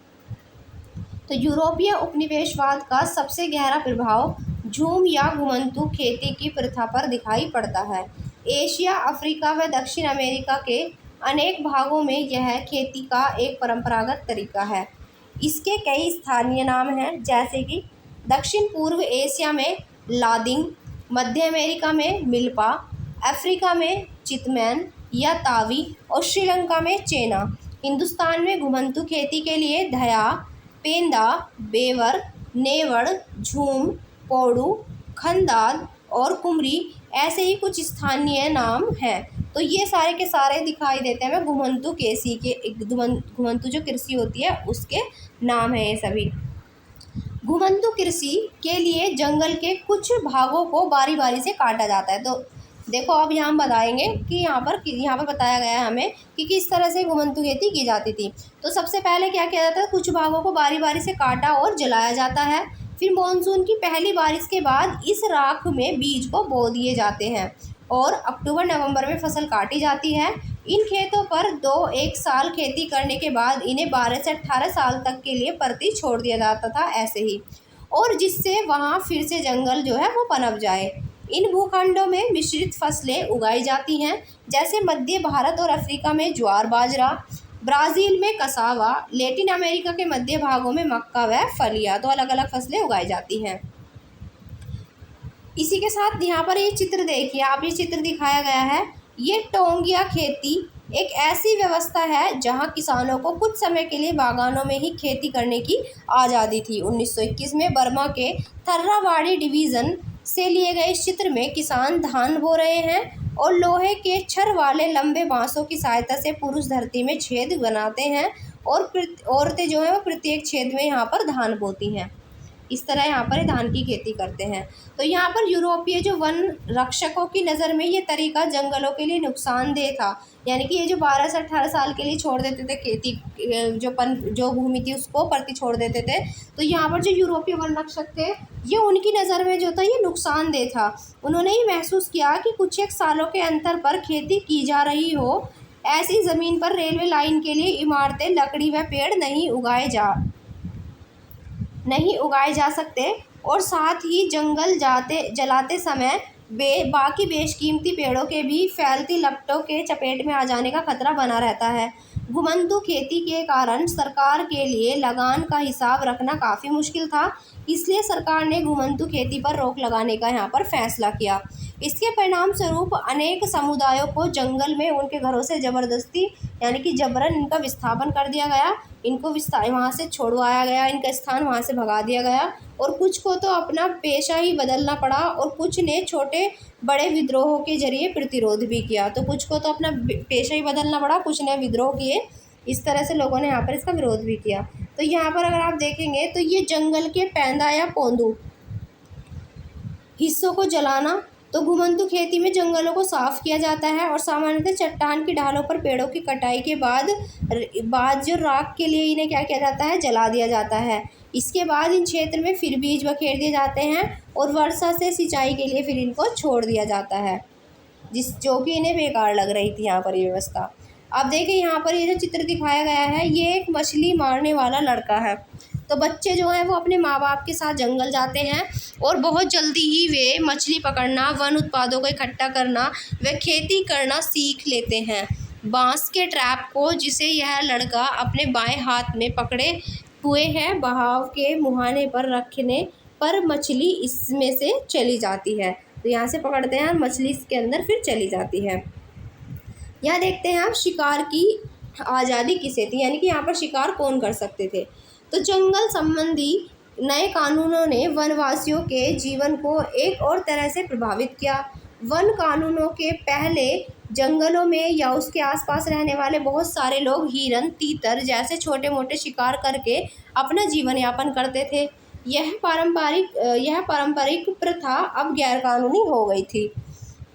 Speaker 1: तो यूरोपीय उपनिवेशवाद का सबसे गहरा प्रभाव झूम या घुमंतू खेती की प्रथा पर दिखाई पड़ता है। एशिया, अफ्रीका व दक्षिण अमेरिका के अनेक भागों में यह खेती का एक परंपरागत तरीका है। इसके कई स्थानीय नाम हैं, जैसे कि दक्षिण पूर्व एशिया में लादिंग, मध्य अमेरिका में मिल्पा, अफ्रीका में चितमैन या तावी और श्रीलंका में चेना। हिंदुस्तान में घुमंतू खेती के लिए धया, पेंदा, बेवर, नेवड़, झूम, पौड़ू, खंदाद और कुमरी ऐसे ही कुछ स्थानीय नाम हैं। तो ये सारे के सारे दिखाई देते हैं घुमंतू कृषि के, घुमंतू जो कृषि होती है उसके नाम है ये सभी। घुमंतू कृषि के लिए जंगल के कुछ भागों को बारी बारी से काटा जाता है। तो देखो अब यहाँ हम बताएंगे कि यहाँ पर बताया गया है हमें कि किस तरह से घुमंतू खेती की जाती थी। तो सबसे पहले क्या किया जाता है, कुछ भागों को बारी बारी से काटा और जलाया जाता है। फिर मानसून की पहली बारिश के बाद इस राख में बीज को बो दिए जाते हैं और अक्टूबर नवंबर में फसल काटी जाती है। इन खेतों पर 2-1 साल खेती करने के बाद इन्हें 12 से 18 साल तक के लिए परती छोड़ दिया जाता था ऐसे ही, और जिससे वहाँ फिर से जंगल जो है वो पनप जाए। इन भूखंडों में मिश्रित फसलें उगाई जाती हैं, जैसे मध्य भारत और अफ्रीका में ज्वार बाजरा, ब्राज़ील में कसावा, लैटिन अमेरिका के मध्य भागों में मक्का व फलिया। तो अलग अलग फसलें उगाई जाती हैं। इसी के साथ यहाँ पर ये चित्र देखिए, आप ये चित्र दिखाया गया है, ये टोंगिया खेती एक ऐसी व्यवस्था है जहाँ किसानों को कुछ समय के लिए बागानों में ही खेती करने की आज़ादी थी। 1921 में बर्मा के थर्रावाड़ी डिवीज़न से लिए गए इस चित्र में किसान धान बो रहे हैं और लोहे के छर वाले लंबे बांसों की सहायता से पुरुष धरती में छेद बनाते हैं और औरतें जो है वो प्रत्येक छेद में यहाँ पर धान बोती हैं। इस तरह यहाँ पर धान की खेती करते हैं। तो यहाँ पर यूरोपीय जो वन रक्षकों की नज़र में ये तरीका जंगलों के लिए नुकसानदेह था। यानी कि ये जो 12 से 18 साल के लिए छोड़ देते थे खेती, जो भूमि थी उसको परती छोड़ देते थे। तो यहाँ पर जो यूरोपीय वन रक्षक थे ये उनकी नज़र में जो था ये नुकसानदेह था। उन्होंने ये महसूस किया कि कुछ एक सालों के अंतर पर खेती की जा रही हो, ऐसी ज़मीन पर रेलवे लाइन के लिए इमारतें, लकड़ी व पेड़ नहीं उगाए जा सकते, और साथ ही जंगल जलाते समय बाकी बेशकीमती पेड़ों के भी फैलती लपटों के चपेट में आ जाने का खतरा बना रहता है। घुमंतू खेती के कारण सरकार के लिए लगान का हिसाब रखना काफ़ी मुश्किल था, इसलिए सरकार ने घुमंतू खेती पर रोक लगाने का यहाँ पर फैसला किया। इसके परिणाम स्वरूप अनेक समुदायों को जंगल में उनके घरों से ज़बरदस्ती यानी कि जबरन इनका विस्थापन कर दिया गया, इनको वहाँ से छोड़वाया गया, इनका स्थान वहाँ से भगा दिया गया, और कुछ को तो अपना पेशा ही बदलना पड़ा और कुछ ने छोटे बड़े विद्रोहों के जरिए प्रतिरोध भी किया। तो कुछ को तो अपना पेशा ही बदलना पड़ा, कुछ ने विद्रोह किए, इस तरह से लोगों ने यहाँ पर इसका विरोध भी किया। तो यहाँ पर अगर आप देखेंगे तो ये जंगल के पैंदा या पोंदू हिस्सों को जलाना, तो घुमंतू खेती में जंगलों को साफ़ किया जाता है और सामान्यतः चट्टान की ढालों पर पेड़ों की कटाई के बाद जो राख के लिए इन्हें क्या किया जाता है, जला दिया जाता है। इसके बाद इन क्षेत्र में फिर बीज बखेर दिए जाते हैं और वर्षा से सिंचाई के लिए फिर इनको छोड़ दिया जाता है, जो कि इन्हें बेकार लग रही थी यहाँ पर ये व्यवस्था। अब देखिए यहाँ पर ये जो चित्र दिखाया गया है ये एक मछली मारने वाला लड़का है। तो बच्चे जो हैं वो अपने माँ बाप के साथ जंगल जाते हैं और बहुत जल्दी ही वे मछली पकड़ना, वन उत्पादों को इकट्ठा करना व खेती करना सीख लेते हैं। बांस के ट्रैप को जिसे यह लड़का अपने बाएं हाथ में पकड़े हुए हैं, बहाव के मुहाने पर रखने पर मछली इसमें से चली जाती है। तो यहाँ से पकड़ते हैं और मछली इसके अंदर फिर चली जाती है। यहाँ देखते हैं हम शिकार की आज़ादी किसे थी, यानी कि यहाँ पर शिकार कौन कर सकते थे। तो जंगल संबंधी नए कानूनों ने वनवासियों के जीवन को एक और तरह से प्रभावित किया। वन कानूनों के पहले जंगलों में या उसके आसपास रहने वाले बहुत सारे लोग हिरन, तीतर जैसे छोटे मोटे शिकार करके अपना जीवन यापन करते थे। यह पारंपरिक प्रथा अब गैरकानूनी हो गई थी।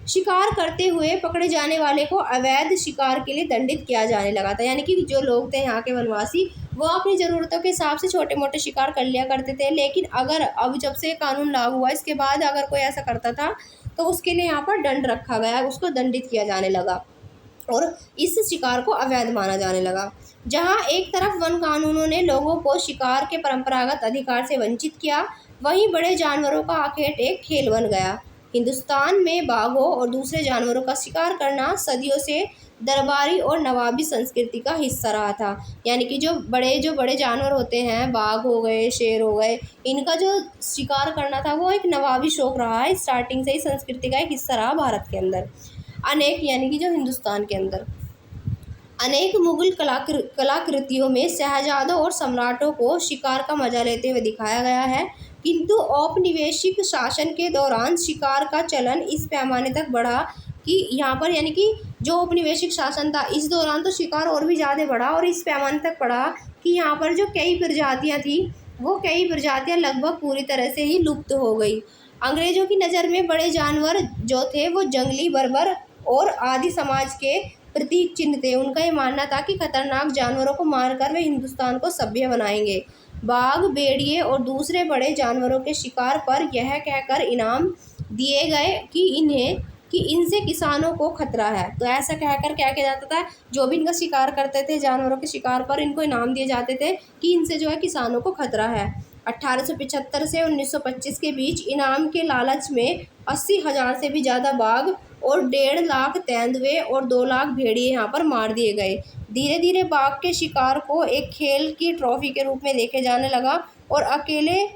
Speaker 1: शिकार करते हुए पकड़े जाने वाले को अवैध शिकार के लिए दंडित किया जाने लगा था, यानी कि जो लोग थे यहाँ के वनवासी वो अपनी ज़रूरतों के हिसाब से छोटे मोटे शिकार कर लिया करते थे। लेकिन अगर अब जब से कानून लागू हुआ इसके बाद अगर कोई ऐसा करता था तो उसके लिए यहाँ पर दंड रखा गया, उसको दंडित किया जाने लगा और इस शिकार को अवैध माना जाने लगा। जहाँ एक तरफ वन कानूनों ने लोगों को शिकार के परंपरागत अधिकार से वंचित किया, वहीं बड़े जानवरों का आखेट एक खेल बन गया। हिंदुस्तान में बाघों और दूसरे जानवरों का शिकार करना सदियों से दरबारी और नवाबी संस्कृति का हिस्सा रहा था। यानी कि जो बड़े जानवर होते हैं, बाघ हो गए, शेर हो गए, इनका जो शिकार करना था वो एक नवाबी शौक रहा है, स्टार्टिंग से ही संस्कृति का एक हिस्सा रहा भारत के अंदर। अनेक यानी कि जो हिंदुस्तान के अंदर अनेक मुगल कलाकृतियों में शहजादों और सम्राटों को शिकार का मजा लेते हुए दिखाया गया है, किंतु औपनिवेशिक शासन के दौरान शिकार का चलन इस पैमाने तक बढ़ा कि यहाँ पर यानी कि जो औपनिवेशिक शासन था इस दौरान तो शिकार और भी ज़्यादा बढ़ा और इस पैमाने तक बढ़ा कि यहाँ पर जो कई प्रजातियाँ थी वो कई प्रजातियाँ लगभग पूरी तरह से ही लुप्त हो गई। अंग्रेज़ों की नज़र में बड़े जानवर जो थे वो जंगली बर्बर और आदि समाज के प्रतीक चिन्ह थे। उनका ये मानना था कि खतरनाक जानवरों को मारकर वे हिंदुस्तान को सभ्य बनाएंगे। बाघ, भेड़िए और दूसरे बड़े जानवरों के शिकार पर यह कहकर इनाम दिए गए कि इनसे किसानों को खतरा है। तो ऐसा कहकर क्या किया जाता था, जो भी इनका शिकार करते थे जानवरों के शिकार पर इनको इनाम दिए जाते थे कि इनसे जो है किसानों को खतरा है। 1875 से 1925 के बीच इनाम के लालच में 80,000 से भी ज़्यादा बाघ और 1.5 लाख तेंदुए और 2 लाख भेड़िए यहाँ पर मार दिए गए। धीरे धीरे बाघ के शिकार को एक खेल की ट्रॉफी के रूप में देखे जाने लगा और अकेले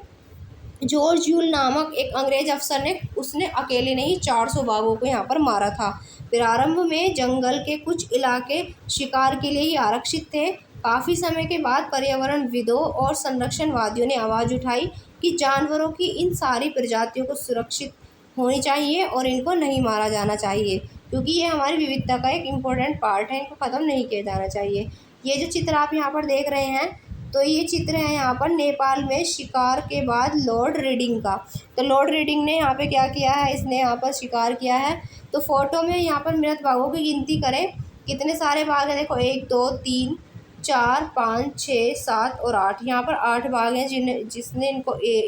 Speaker 1: जॉर्ज यूल नामक एक अंग्रेज अफसर ने उसने अकेले नहीं 400 बाघों को यहाँ पर मारा था। प्रारंभ में जंगल के कुछ इलाके शिकार के लिए ही आरक्षित थे। काफ़ी समय के बाद पर्यावरणविदों और संरक्षणवादियों ने आवाज़ उठाई कि जानवरों की इन सारी प्रजातियों को सुरक्षित होनी चाहिए और इनको नहीं मारा जाना चाहिए, क्योंकि ये हमारी विविधता का एक इम्पोर्टेंट पार्ट है, इनको ख़त्म नहीं किया जाना चाहिए। ये जो चित्र आप यहाँ पर देख रहे हैं तो ये चित्र है यहाँ पर नेपाल में शिकार के बाद लॉर्ड रीडिंग का। तो लॉर्ड रीडिंग ने यहाँ पे क्या किया है, इसने यहाँ पर शिकार किया है। तो फोटो में यहाँ पर मृत बाघों की गिनती करें कितने सारे बाघ हैं, देखो 1 2 3 4 5 6 7 और 8, यहाँ पर 8 बाघ हैं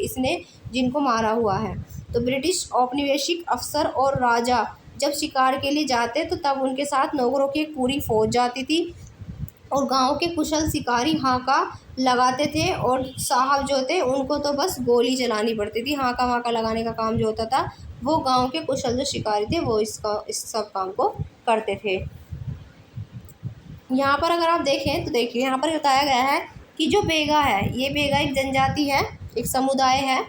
Speaker 1: इसने जिनको मारा हुआ है। तो ब्रिटिश औपनिवेशिक अफसर और राजा जब शिकार के लिए जाते तो तब उनके साथ नौकरों की एक पूरी फौज जाती थी और गांव के कुशल शिकारी हाका लगाते थे और साहब जो थे उनको तो बस गोली चलानी पड़ती थी। हाका वाका लगाने का काम जो होता था वो गांव के कुशल जो शिकारी थे वो इस सब काम को करते थे। यहाँ पर अगर आप देखें तो देखिए यहाँ पर बताया गया है कि जो बेगा है, ये बेगा एक जनजाति है, एक समुदाय है।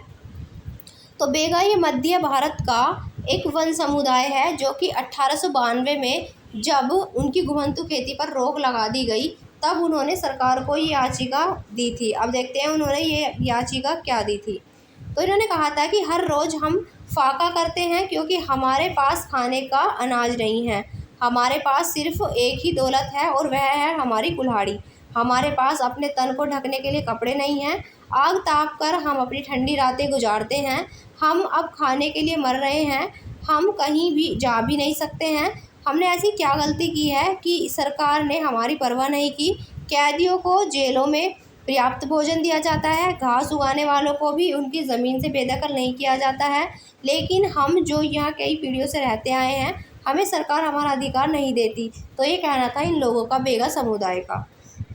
Speaker 1: तो बेगा ये मध्य भारत का एक वन समुदाय है जो कि 1892 में जब उनकी घुमंतु खेती पर रोक लगा दी गई तब उन्होंने सरकार को ये याचिका दी थी। अब देखते हैं उन्होंने ये याचिका क्या दी थी। तो इन्होंने कहा था कि हर रोज़ हम फाका करते हैं क्योंकि हमारे पास खाने का अनाज नहीं है। हमारे पास सिर्फ एक ही दौलत है और वह है हमारी कुल्हाड़ी। हमारे पास अपने तन को ढकने के लिए कपड़े नहीं हैं। आग ताप कर हम अपनी ठंडी रातें गुजारते हैं। हम अब खाने के लिए मर रहे हैं। हम कहीं भी जा भी नहीं सकते हैं। हमने ऐसी क्या गलती की है कि सरकार ने हमारी परवाह नहीं की। कैदियों को जेलों में पर्याप्त भोजन दिया जाता है, घास उगाने वालों को भी उनकी ज़मीन से बेदखल नहीं किया जाता है, लेकिन हम जो यहाँ कई पीढ़ियों से रहते आए हैं हमें सरकार हमारा अधिकार नहीं देती। तो ये कहना था इन लोगों का, बेगा समुदाय का।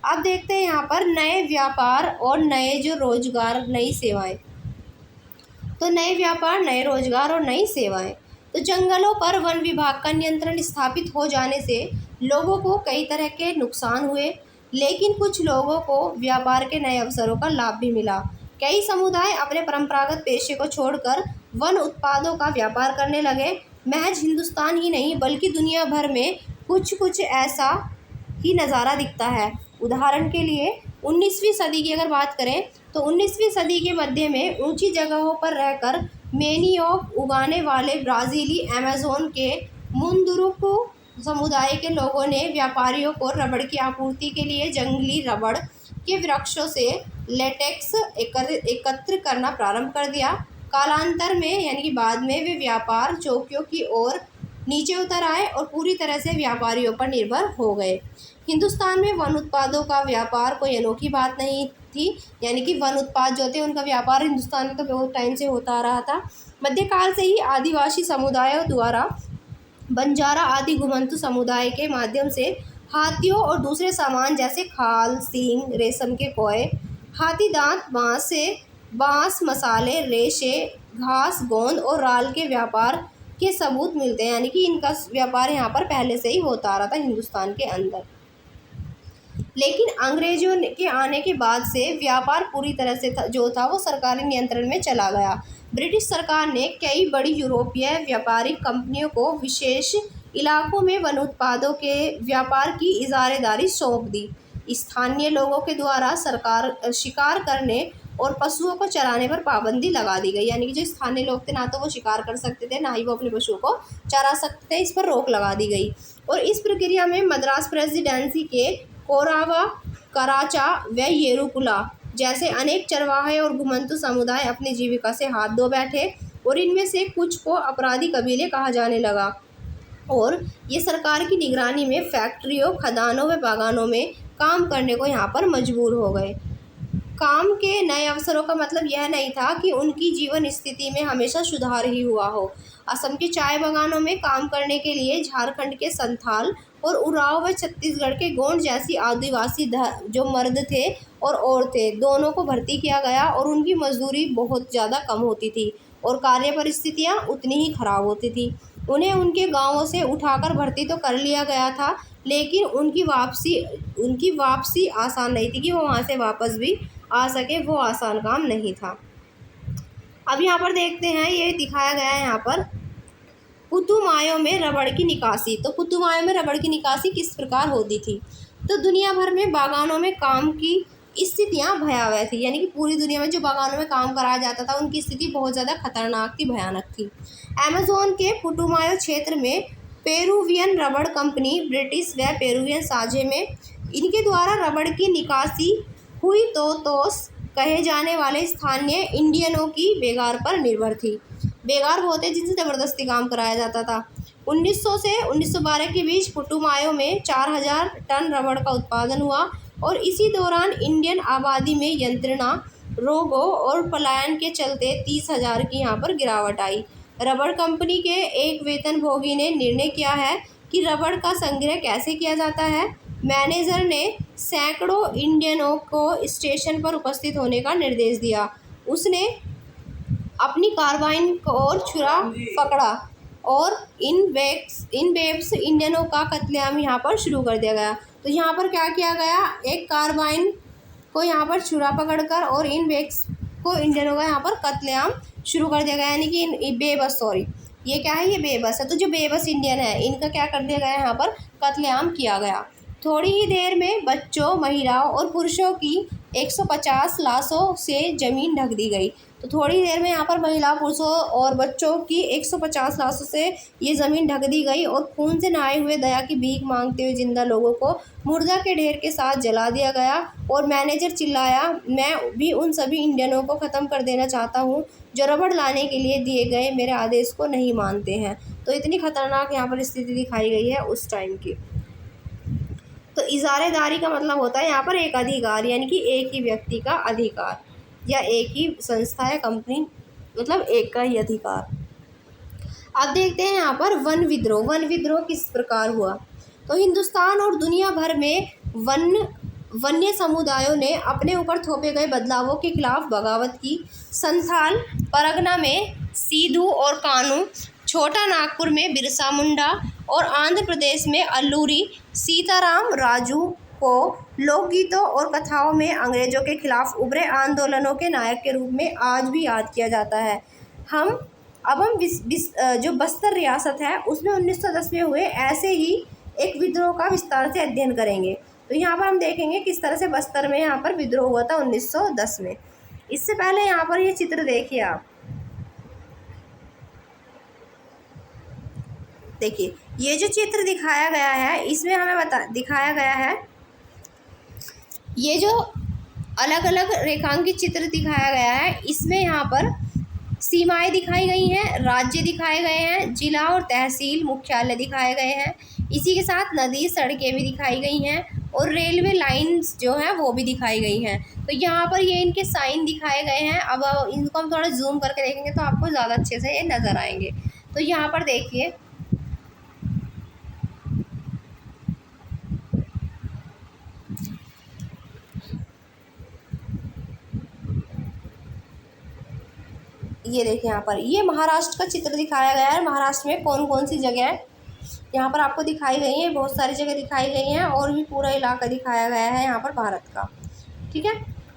Speaker 1: अब देखते हैं यहाँ पर नए व्यापार और नए जो रोजगार, नई सेवाएं। तो नए व्यापार, नए रोजगार और नई सेवाएं। तो जंगलों पर वन विभाग का नियंत्रण स्थापित हो जाने से लोगों को कई तरह के नुकसान हुए। लेकिन कुछ लोगों को व्यापार के नए अवसरों का लाभ भी मिला। कई समुदाय अपने परंपरागत पेशे को छोड़कर वन उत्पादों का व्यापार करने लगे। महज हिंदुस्तान ही नहीं बल्कि दुनिया भर में कुछ कुछ ऐसा ही नज़ारा दिखता है। उदाहरण के लिए 19वीं सदी की अगर बात करें तो 19वीं सदी के मध्य में ऊंची जगहों पर रहकर मेनियोक उगाने वाले ब्राज़ीली अमेज़न के मुंदुरुकु समुदाय के लोगों ने व्यापारियों को रबड़ की आपूर्ति के लिए जंगली रबड़ के वृक्षों से लेटेक्स एकत्र करना प्रारंभ कर दिया। कालांतर में यानी कि बाद में वे व्यापार चौकियों की ओर नीचे उतर आए और पूरी तरह से व्यापारियों पर निर्भर हो गए। हिंदुस्तान में वन उत्पादों का व्यापार कोई अनोखी बात नहीं थी, यानी कि वन उत्पाद जो थे उनका व्यापार हिंदुस्तान में तो बहुत टाइम से होता आ रहा था। मध्यकाल से ही आदिवासी समुदायों द्वारा बंजारा आदि घुमंतु समुदाय के माध्यम से हाथियों और दूसरे सामान जैसे खाल, सींग, रेशम के कोए, हाथी दांत, बांस, मसाले, रेशे, घास, गोंद और राल के व्यापार के सबूत मिलते हैं, यानी कि इनका व्यापार यहाँ पर पहले से ही होता आ रहा था हिंदुस्तान के अंदर। लेकिन अंग्रेजों के आने के बाद से व्यापार पूरी तरह से जो था वो सरकारी नियंत्रण में चला गया। ब्रिटिश सरकार ने कई बड़ी यूरोपीय व्यापारिक कंपनियों को विशेष इलाकों में वन उत्पादों के व्यापार की इजारेदारी सौंप दी। स्थानीय लोगों के द्वारा शिकार करने और पशुओं को चराने पर पाबंदी लगा दी गई, यानी कि जो स्थानीय लोग थे ना तो वो शिकार कर सकते थे ना ही वो अपने पशुओं को चरा सकते थे, इस पर रोक लगा दी गई। और इस प्रक्रिया में मद्रास प्रेसिडेंसी के कोरावा, कराचा व येरुकुला जैसे अनेक चरवाहे और घुमंतु समुदाय अपनी जीविका से हाथ धो बैठे और इनमें से कुछ को अपराधी कबीले कहा जाने लगा और ये सरकार की निगरानी में फैक्ट्रियों, खदानों व बागानों में काम करने को यहाँ पर मजबूर हो गए। काम के नए अवसरों का मतलब यह नहीं था कि उनकी जीवन स्थिति में हमेशा सुधार ही हुआ हो। असम के चाय बागानों में काम करने के लिए झारखंड के संथाल और उरांव व छत्तीसगढ़ के गोंड जैसी आदिवासी जो मर्द थे और औरतें दोनों को भर्ती किया गया और उनकी मजदूरी बहुत ज़्यादा कम होती थी और कार्य परिस्थितियाँ उतनी ही खराब होती थी। उन्हें उनके गाँवों से उठाकर भर्ती तो कर लिया गया था, लेकिन उनकी वापसी आसान नहीं थी कि वो वहाँ से वापस भी आ सके, वो आसान काम नहीं था। अब यहाँ पर देखते हैं, ये दिखाया गया है यहाँ पर पुतुमायों में रबड़ की निकासी। तो पुतुमायों में रबड़ की निकासी किस प्रकार होती थी? तो दुनिया भर में बागानों में काम की स्थितियाँ भयावह थी, यानी कि पूरी दुनिया में जो बागानों में काम कराया जाता था उनकी स्थिति बहुत ज़्यादा खतरनाक थी, भयानक थी। अमेज़न के पुतुमायो क्षेत्र में पेरुवियन रबड़ कंपनी ब्रिटिश व पेरुवियन साझे में इनके द्वारा रबड़ की निकासी हुई तो तोस कहे जाने वाले स्थानीय इंडियनों की बेगार पर निर्भर थी। बेगार होते जिनसे ज़बरदस्ती काम कराया जाता था। 1900 से 1912 के बीच पुतुमायो में 4000 टन रबड़ का उत्पादन हुआ और इसी दौरान इंडियन आबादी में यंत्रणा, रोगों और पलायन के चलते 30,000 की यहाँ पर गिरावट आई। रबड़ कंपनी के एक वेतनभोगी ने निर्णय किया है कि रबड़ का संग्रह कैसे किया जाता है। मैनेजर ने सैकड़ों इंडियनों को स्टेशन पर उपस्थित होने का निर्देश दिया। उसने अपनी कार्बाइन और छुरा पकड़ा और इन बेब्स इंडियनों का कत्लेआम यहाँ पर शुरू कर दिया गया। तो यहाँ पर क्या किया गया, एक कार्बाइन को यहाँ पर छुरा पकड़कर और इन बेब्स को इंडियनों का यहाँ पर कत्लेआम शुरू कर दिया गया, यानी कि बेबस, सॉरी ये क्या है, ये बेबस है। तो जो बेबस इंडियन है इनका क्या कर दिया गया, यहाँ पर कत्लेआम किया गया। थोड़ी ही देर में बच्चों, महिलाओं और पुरुषों की 150 लाशों से ज़मीन ढक दी गई। तो थोड़ी देर में यहाँ पर महिला, पुरुषों और बच्चों की 150 लाशों से ये ज़मीन ढक दी गई और खून से नहाए हुए, दया की भीख मांगते हुए जिंदा लोगों को मुर्दा के ढेर के साथ जला दिया गया। और मैनेजर चिल्लाया, मैं भी उन सभी इंडियनों को ख़त्म कर देना चाहता हूँ जो रबड़ लाने के लिए दिए गए मेरे आदेश को नहीं मानते हैं। तो इतनी खतरनाक यहाँ पर स्थिति दिखाई गई है उस टाइम की। तो इजारेदारी का मतलब होता है यहाँ पर एक अधिकार, यानी कि एक ही व्यक्ति का अधिकार या एक ही संस्था या कंपनी, मतलब एक का ही अधिकार। अब देखते हैं यहाँ पर वन विद्रोह। वन विद्रोह किस प्रकार हुआ? तो हिंदुस्तान और दुनिया भर में वन्य समुदायों ने अपने ऊपर थोपे गए बदलावों के खिलाफ बगावत की। संथाल परगना में सीधू और कानू, छोटा नागपुर में बिरसा मुंडा और आंध्र प्रदेश में अल्लूरी सीताराम राजू को लोकगीतों और कथाओं में अंग्रेजों के खिलाफ उभरे आंदोलनों के नायक के रूप में आज भी याद किया जाता है। हम जो बस्तर रियासत है उसमें 1910 में हुए ऐसे ही एक विद्रोह का विस्तार से अध्ययन करेंगे। तो यहाँ पर हम देखेंगे किस तरह से बस्तर में यहाँ पर विद्रोह हुआ था 1910 में। इससे पहले यहाँ पर ये चित्र देखिए आप, देखिए ये जो चित्र दिखाया गया है इसमें हमें दिखाया गया है, ये जो अलग अलग रेखांकित चित्र दिखाया गया है इसमें यहाँ पर सीमाएं दिखाई गई हैं, राज्य दिखाए गए हैं, जिला और तहसील मुख्यालय दिखाए गए हैं। इसी के साथ नदी सड़कें भी दिखाई गई हैं और रेलवे लाइंस जो हैं वो भी दिखाई गई हैं। तो यहाँ पर ये इनके साइन दिखाए गए हैं। अब इनको हम थोड़ा जूम करके देखेंगे तो आपको ज़्यादा अच्छे से ये नज़र आएंगे। तो यहाँ पर देखिए ये देखिए यहाँ पर ये महाराष्ट्र का चित्र दिखाया गया है। महाराष्ट्र में कौन कौन सी जगह है यहाँ पर आपको दिखाई गई है, बहुत सारी जगह दिखाई गई हैं और भी पूरा इलाका दिखाया गया है यहाँ पर भारत का। ठीक है,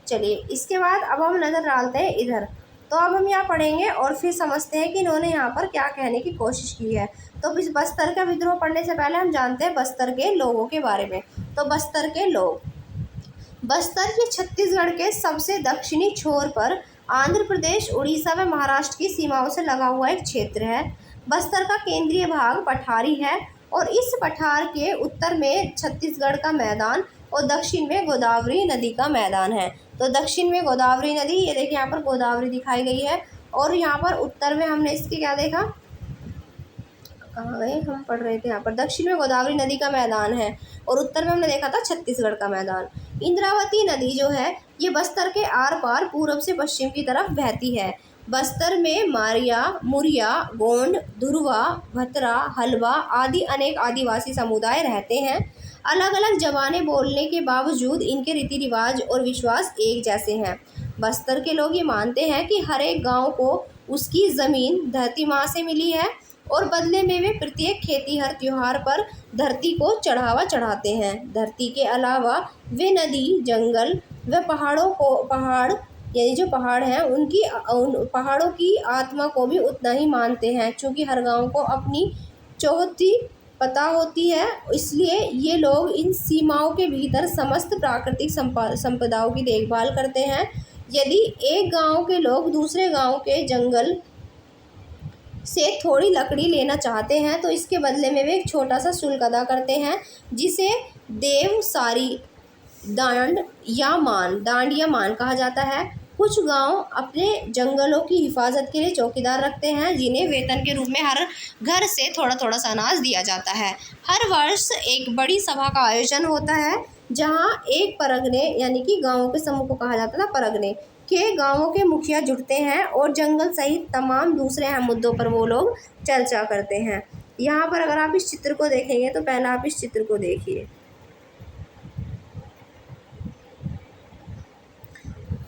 Speaker 1: चलिए इसके बाद अब हम नज़र डालते हैं इधर। तो अब हम यहाँ पढ़ेंगे और फिर समझते हैं कि इन्होंने यहाँ पर क्या कहने की कोशिश की है। तो इस बस्तर का विद्रोह पढ़ने से पहले हम जानते हैं बस्तर के लोगों के बारे में। तो बस्तर के लोग, बस्तर ये छत्तीसगढ़ के सबसे दक्षिणी छोर पर आंध्र प्रदेश, उड़ीसा व महाराष्ट्र की सीमाओं से लगा हुआ एक क्षेत्र है। बस्तर का केंद्रीय भाग पठारी है और इस पठार के उत्तर में छत्तीसगढ़ का मैदान और दक्षिण में गोदावरी नदी का मैदान है। तो दक्षिण में गोदावरी नदी, ये देखिए यहाँ पर गोदावरी दिखाई गई है और यहाँ पर उत्तर में हमने इसके क्या देखा, कहाँ गए, हम पढ़ रहे थे यहाँ पर दक्षिण में गोदावरी नदी का मैदान है और उत्तर में हमने देखा था छत्तीसगढ़ का मैदान। इंद्रावती नदी जो है ये बस्तर के आर पार पूर्व से पश्चिम की तरफ बहती है। बस्तर में मारिया, मुरिया, गोंड, धुरवा, भतरा, हलवा आदि अनेक आदिवासी समुदाय रहते हैं। अलग अलग ज़बानें बोलने के बावजूद इनके रीति रिवाज और विश्वास एक जैसे हैं। बस्तर के लोग ये मानते हैं कि हर एक गाँव को उसकी ज़मीन धरती माँ से मिली है और बदले में वे प्रत्येक खेती हर त्योहार पर धरती को चढ़ावा चढ़ाते हैं। धरती के अलावा वे नदी, जंगल व पहाड़ यानी जो पहाड़ हैं उन पहाड़ों की आत्मा को भी उतना ही मानते हैं। चूँकि हर गांव को अपनी चौहद्दी पता होती है, इसलिए ये लोग इन सीमाओं के भीतर समस्त प्राकृतिक संपदाओं की देखभाल करते हैं। यदि एक गांव के लोग दूसरे गांव के जंगल से थोड़ी लकड़ी लेना चाहते हैं तो इसके बदले में वे एक छोटा सा शुल्क अदा करते हैं जिसे देवसारी डांड या मान कहा जाता है। कुछ गांव अपने जंगलों की हिफाजत के लिए चौकीदार रखते हैं जिन्हें वेतन के रूप में हर घर से थोड़ा थोड़ा सा अनाज दिया जाता है। हर वर्ष एक बड़ी सभा का आयोजन होता है जहां एक परगने यानी कि गांवों के समूह को कहा जाता था परगने के गांवों के मुखिया जुटते हैं और जंगल सहित तमाम दूसरे अहम मुद्दों पर वो लोग चर्चा करते हैं। यहाँ पर अगर आप इस चित्र को देखेंगे तो पहले आप इस चित्र को देखिए।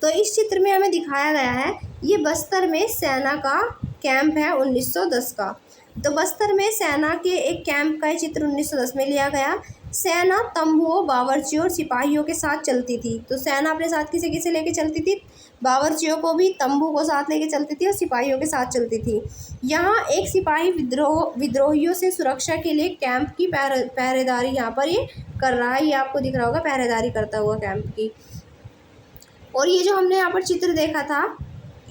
Speaker 1: तो इस चित्र में हमें दिखाया गया है ये बस्तर में सेना का कैंप है 1910 का। तो बस्तर में सेना के एक कैंप का चित्र 1910 में लिया गया। सेना तंबुओं, बावर्चियों और सिपाहियों के साथ चलती थी। तो सेना अपने साथ किसे किसे लेके चलती थी, बावर्चियों को भी, तंबू को साथ लेके चलती थी और सिपाहियों के साथ चलती थी। यहाँ एक सिपाही विद्रोहियों से सुरक्षा के लिए कैंप की पहरेदारी यहाँ पर ये कर रहा है। ये आपको दिख रहा होगा पहरेदारी करता हुआ कैंप की। और ये जो हमने यहाँ पर चित्र देखा था,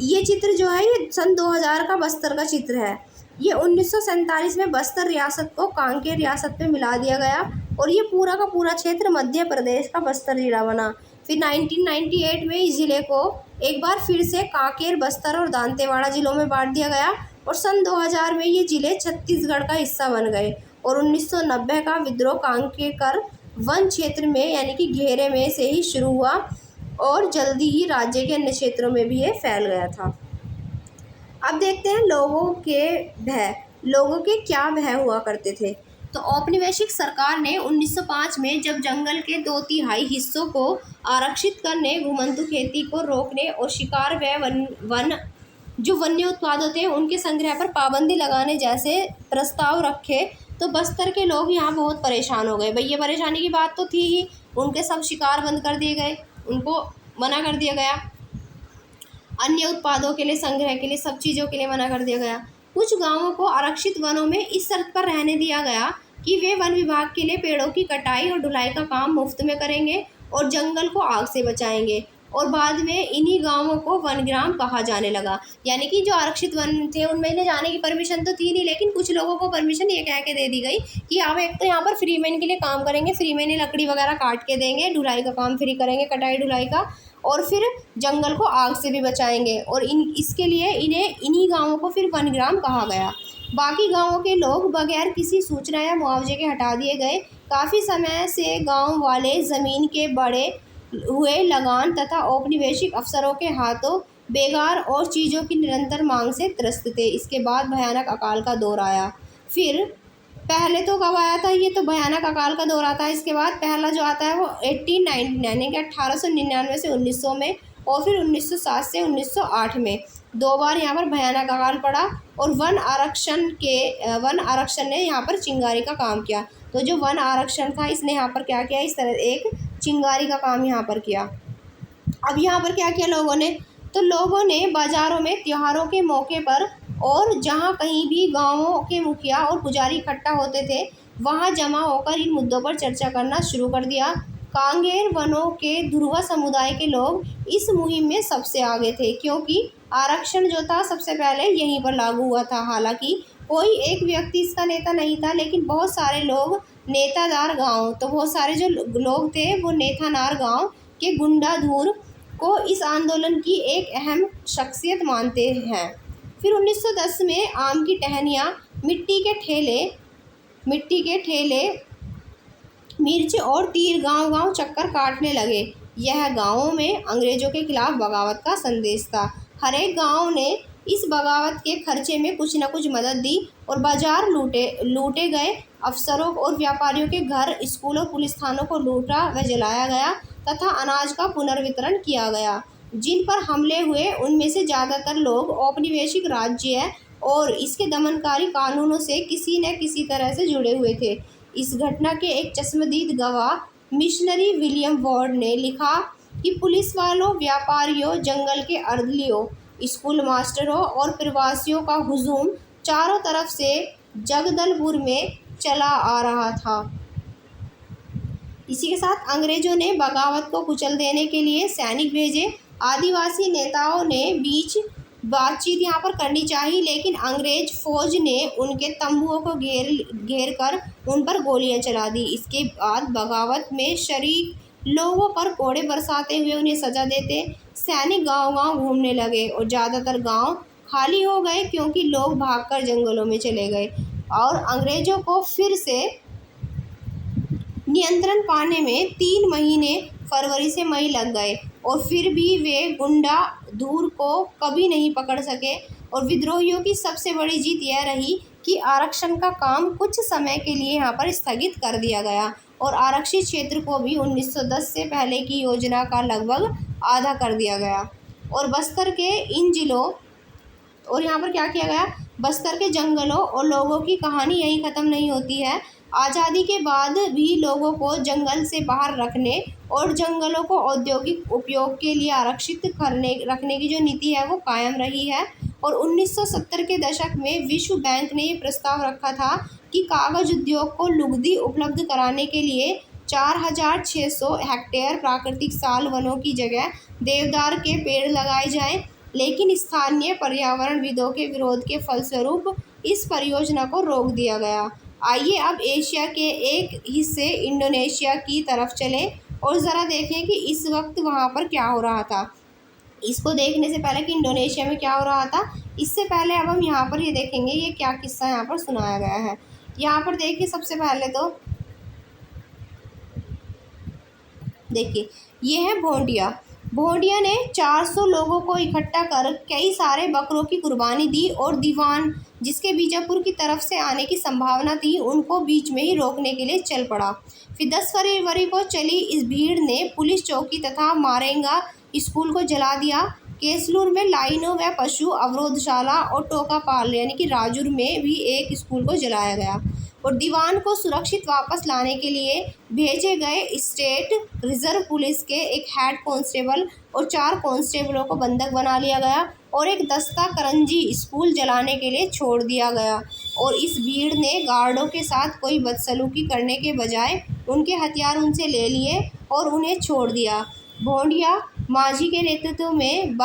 Speaker 1: ये चित्र जो है ये सन 2000 का बस्तर का चित्र है। ये 1947 में बस्तर रियासत को कांकेर रियासत में मिला दिया गया और ये पूरा का पूरा क्षेत्र मध्य प्रदेश का बस्तर जिला बना। फिर 1998 में इस ज़िले को एक बार फिर से कांकेर, बस्तर और दांतेवाड़ा जिलों में बांट दिया गया और सन 2000 में ये ज़िले छत्तीसगढ़ का हिस्सा बन गए। और 1990 का विद्रोह कांकेर वन क्षेत्र में यानी कि घेरे में से ही शुरू हुआ और जल्दी ही राज्य के अन्य क्षेत्रों में भी ये फैल गया था। अब देखते हैं लोगों के क्या भय हुआ करते थे। तो औपनिवेशिक सरकार ने 1905 में जब जंगल के 2/3 हिस्सों को आरक्षित करने, घुमंतू खेती को रोकने और शिकार व वन्य उत्पादों थे उनके संग्रह पर पाबंदी लगाने जैसे प्रस्ताव रखे तो बस्तर के लोग यहाँ बहुत परेशान हो गए। भाई ये परेशानी की बात तो थी ही, उनके सब शिकार बंद कर दिए गए, उनको मना कर दिया गया, अन्य उत्पादों के लिए, संग्रह के लिए, सब चीज़ों के लिए मना कर दिया गया। कुछ गांवों को आरक्षित वनों में इस शर्त पर रहने दिया गया कि वे वन विभाग के लिए पेड़ों की कटाई और ढुलाई का काम मुफ्त में करेंगे और जंगल को आग से बचाएंगे। और बाद में इन्हीं गांवों को वनग्राम कहा जाने लगा। यानी कि जो आरक्षित वन थे उनमें इन्हें जाने की परमिशन तो थी नहीं, लेकिन कुछ लोगों को परमिशन ये कह के दे दी गई कि आप एक तो यहाँ पर फ्री में इनके लिए काम करेंगे, फ्री में इन्हें लकड़ी वगैरह काट के देंगे, ढुलाई का काम फ्री करेंगे, कटाई ढुलाई का, और फिर जंगल को आग से भी बचाएंगे। और इसके लिए इन्हें इन्हीं गाँवों को फिर वनग्राम कहा गया। बाकी गांवों के लोग बगैर किसी सूचना या मुआवजे के हटा दिए गए। काफ़ी समय से गांव वाले ज़मीन के बढ़े हुए लगान तथा औपनिवेशिक अफसरों के हाथों बेगार और चीज़ों की निरंतर मांग से त्रस्त थे। इसके बाद भयानक अकाल का दौर आया। फिर पहले तो कब आया था, ये तो भयानक अकाल का दौर आता है। इसके बाद पहला जो आता है वो 1899 यानी कि 1899 से 1900 में, और फिर 1907 से 1908 में 2 बार यहाँ पर भयानक अकाल पड़ा। और वन आरक्षण ने यहाँ पर चिंगारी का काम किया। तो जो वन आरक्षण था इसने यहाँ पर क्या किया, इस तरह एक चिंगारी का काम यहाँ पर किया। अब यहाँ पर क्या किया लोगों ने, तो लोगों ने बाज़ारों में त्योहारों के मौके पर और जहाँ कहीं भी गांवों के मुखिया और पुजारी इकट्ठा होते थे वहाँ जमा होकर इन मुद्दों पर चर्चा करना शुरू कर दिया। कांगेर वनों के ध्रुवा समुदाय के लोग इस मुहिम में सबसे आगे थे, क्योंकि आरक्षण जो था सबसे पहले यहीं पर लागू हुआ था। हालांकि कोई एक व्यक्ति इसका नेता नहीं था, लेकिन बहुत सारे लोग नेतादार गांव, तो बहुत सारे जो लोग थे वो नेतानार गांव के गुंडाधुर को इस आंदोलन की एक अहम शख्सियत मानते हैं। फिर 1910 में आम की टहनियाँ, मिट्टी के ठेले, मिर्च और तीर गांव-गांव चक्कर काटने लगे। यह गांवों में अंग्रेजों के खिलाफ बगावत का संदेश था। हर एक गांव ने इस बगावत के खर्चे में कुछ न कुछ मदद दी और बाजार लूटे गए। अफसरों और व्यापारियों के घर, स्कूल और पुलिस थानों को लूटा व जलाया गया तथा अनाज का पुनर्वितरण किया गया। जिन पर हमले हुए उनमें से ज़्यादातर लोग औपनिवेशिक राज्य और इसके दमनकारी कानूनों से किसी न किसी तरह से जुड़े हुए थे। इस घटना के एक चश्मदीद गवाह मिशनरी विलियम वार्ड ने लिखा कि पुलिस वालों, व्यापारियों, जंगल के अर्दलियों, स्कूल मास्टरों और प्रवासियों का हुजूम चारों तरफ से जगदलपुर में चला आ रहा था। इसी के साथ अंग्रेजों ने बगावत को कुचल देने के लिए सैनिक भेजे। आदिवासी नेताओं ने बीच बातचीत यहाँ पर करनी चाहिए, लेकिन अंग्रेज फौज ने उनके तंबुओं को घेर कर उन पर गोलियां चला दी। इसके बाद बगावत में शरीक लोगों पर कोड़े बरसाते हुए उन्हें सजा देते सैनिक गांव-गांव घूमने लगे और ज़्यादातर गांव खाली हो गए, क्योंकि लोग भागकर जंगलों में चले गए। और अंग्रेज़ों को फिर से नियंत्रण पाने में 3 महीने, फरवरी से मई लग गए, और फिर भी वे गुंडा धूर को कभी नहीं पकड़ सके। और विद्रोहियों की सबसे बड़ी जीत यह रही कि आरक्षण का काम कुछ समय के लिए यहाँ पर स्थगित कर दिया गया और आरक्षित क्षेत्र को भी 1910 से पहले की योजना का लगभग आधा कर दिया गया। और बस्तर के इन जिलों, और यहाँ पर क्या किया गया, बस्तर के जंगलों और लोगों की कहानी यहीं ख़त्म नहीं होती है। आज़ादी के बाद भी लोगों को जंगल से बाहर रखने और जंगलों को औद्योगिक उपयोग के लिए आरक्षित रखने की जो नीति है वो कायम रही है। और 1970 के दशक में विश्व बैंक ने ये प्रस्ताव रखा था कि कागज़ उद्योग को लुगदी उपलब्ध कराने के लिए 4600 हेक्टेयर प्राकृतिक साल वनों की जगह देवदार के पेड़ लगाए जाएं, लेकिन स्थानीय पर्यावरणविदों के विरोध के फलस्वरूप इस परियोजना को रोक दिया गया। आइए अब एशिया के एक हिस्से इंडोनेशिया की तरफ चलें और ज़रा देखें कि इस वक्त वहाँ पर क्या हो रहा था। इसको देखने से पहले कि इंडोनेशिया में क्या हो रहा था, इससे पहले अब हम यहाँ पर ये देखेंगे ये क्या किस्सा यहाँ पर सुनाया गया है। यहाँ पर देखिए, सबसे पहले तो देखिए ये है भोंडिया। भोंडिया ने 400 लोगों को इकट्ठा कर कई सारे बकरों की कुर्बानी दी और दीवान, जिसके बीजापुर की तरफ से आने की संभावना थी, उनको बीच में ही रोकने के लिए चल पड़ा। फिर 10 फरवरी को चली इस भीड़ ने पुलिस चौकी तथा मारेंगा स्कूल को जला दिया। केसलूर में लाइनों व पशु अवरोधशाला और टोकापाल यानी कि राजूर में भी एक स्कूल को जलाया गया। और दीवान को सुरक्षित वापस लाने के लिए भेजे गए स्टेट रिजर्व पुलिस के एक हेड कांस्टेबल और 4 कांस्टेबलों को बंधक बना लिया गया और एक दस्ता करंजी स्कूल जलाने के लिए छोड़ दिया गया। और इस भीड़ ने गार्डों के साथ कोई बदसलूकी करने के बजाय उनके हथियार उनसे ले लिए और उन्हें छोड़ दिया। भोंडिया माझी के नेतृत्व में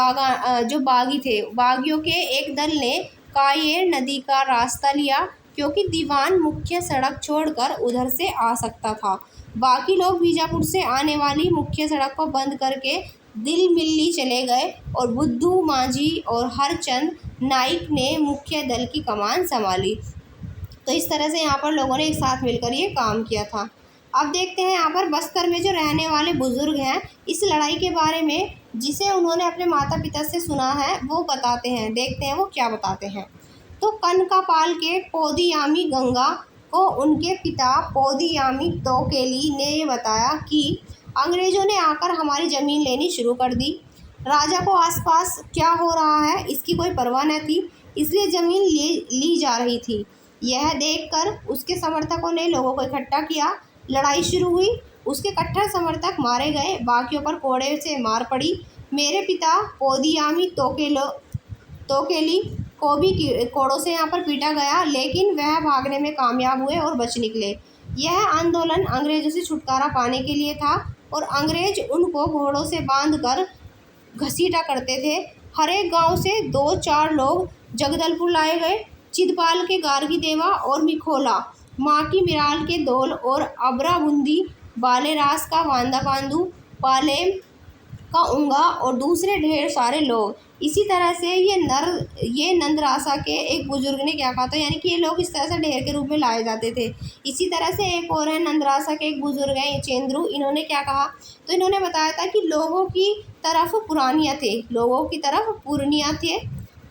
Speaker 1: जो बागी थे, बागियों के एक दल ने कायर नदी का रास्ता लिया क्योंकि दीवान मुख्य सड़क छोड़कर उधर से आ सकता था। बाकी लोग बीजापुर से आने वाली मुख्य सड़क को बंद करके दिल्ली चले गए और बुद्धू माझी और हरचंद नाइक ने मुख्य दल की कमान संभाली। तो इस तरह से यहाँ पर लोगों ने एक साथ मिलकर ये काम किया था। अब देखते हैं यहाँ पर बस्तर में जो रहने वाले बुजुर्ग हैं इस लड़ाई के बारे में जिसे उन्होंने अपने माता पिता से सुना है वो बताते हैं। देखते हैं वो क्या बताते हैं। तो कनकापाल के पोदियामी गंगा को उनके पिता पोदियामी तोकेली ने ये बताया कि अंग्रेज़ों ने आकर हमारी ज़मीन लेनी शुरू कर दी। राजा को आसपास क्या हो रहा है इसकी कोई परवाह न थी, इसलिए ज़मीन ली जा रही थी। यह देखकर उसके समर्थकों ने लोगों को इकट्ठा किया। लड़ाई शुरू हुई, उसके कट्टर समर्थक मारे गए, बाकियों पर कोड़े से मार पड़ी। मेरे पिता पोदियामी तोकेली को भी कोड़ों से यहाँ पर पीटा गया, लेकिन वह भागने में कामयाब हुए और बच निकले। यह आंदोलन अंग्रेज़ों से छुटकारा पाने के लिए था और अंग्रेज उनको घोड़ों से बांधकर घसीटा करते थे। हर एक गांव से 2-4 लोग जगदलपुर लाए गए। चिदपाल के गार्गी देवा और मिखोला, माँ की मिराल के दौल और अबरा बूंदी, बालेरास का वांदा पांडू, पालेम का उंगा और दूसरे ढेर सारे लोग। इसी तरह से ये नंदरासा के एक बुजुर्ग ने क्या कहा था, यानी कि ये लोग इस तरह से ढेर के रूप में लाए जाते थे। इसी तरह से एक और है नंदरासा के एक बुजुर्ग हैं चेंद्रू, इन्होंने क्या कहा, तो इन्होंने बताया था कि लोगों की तरफ पूर्णिया थे।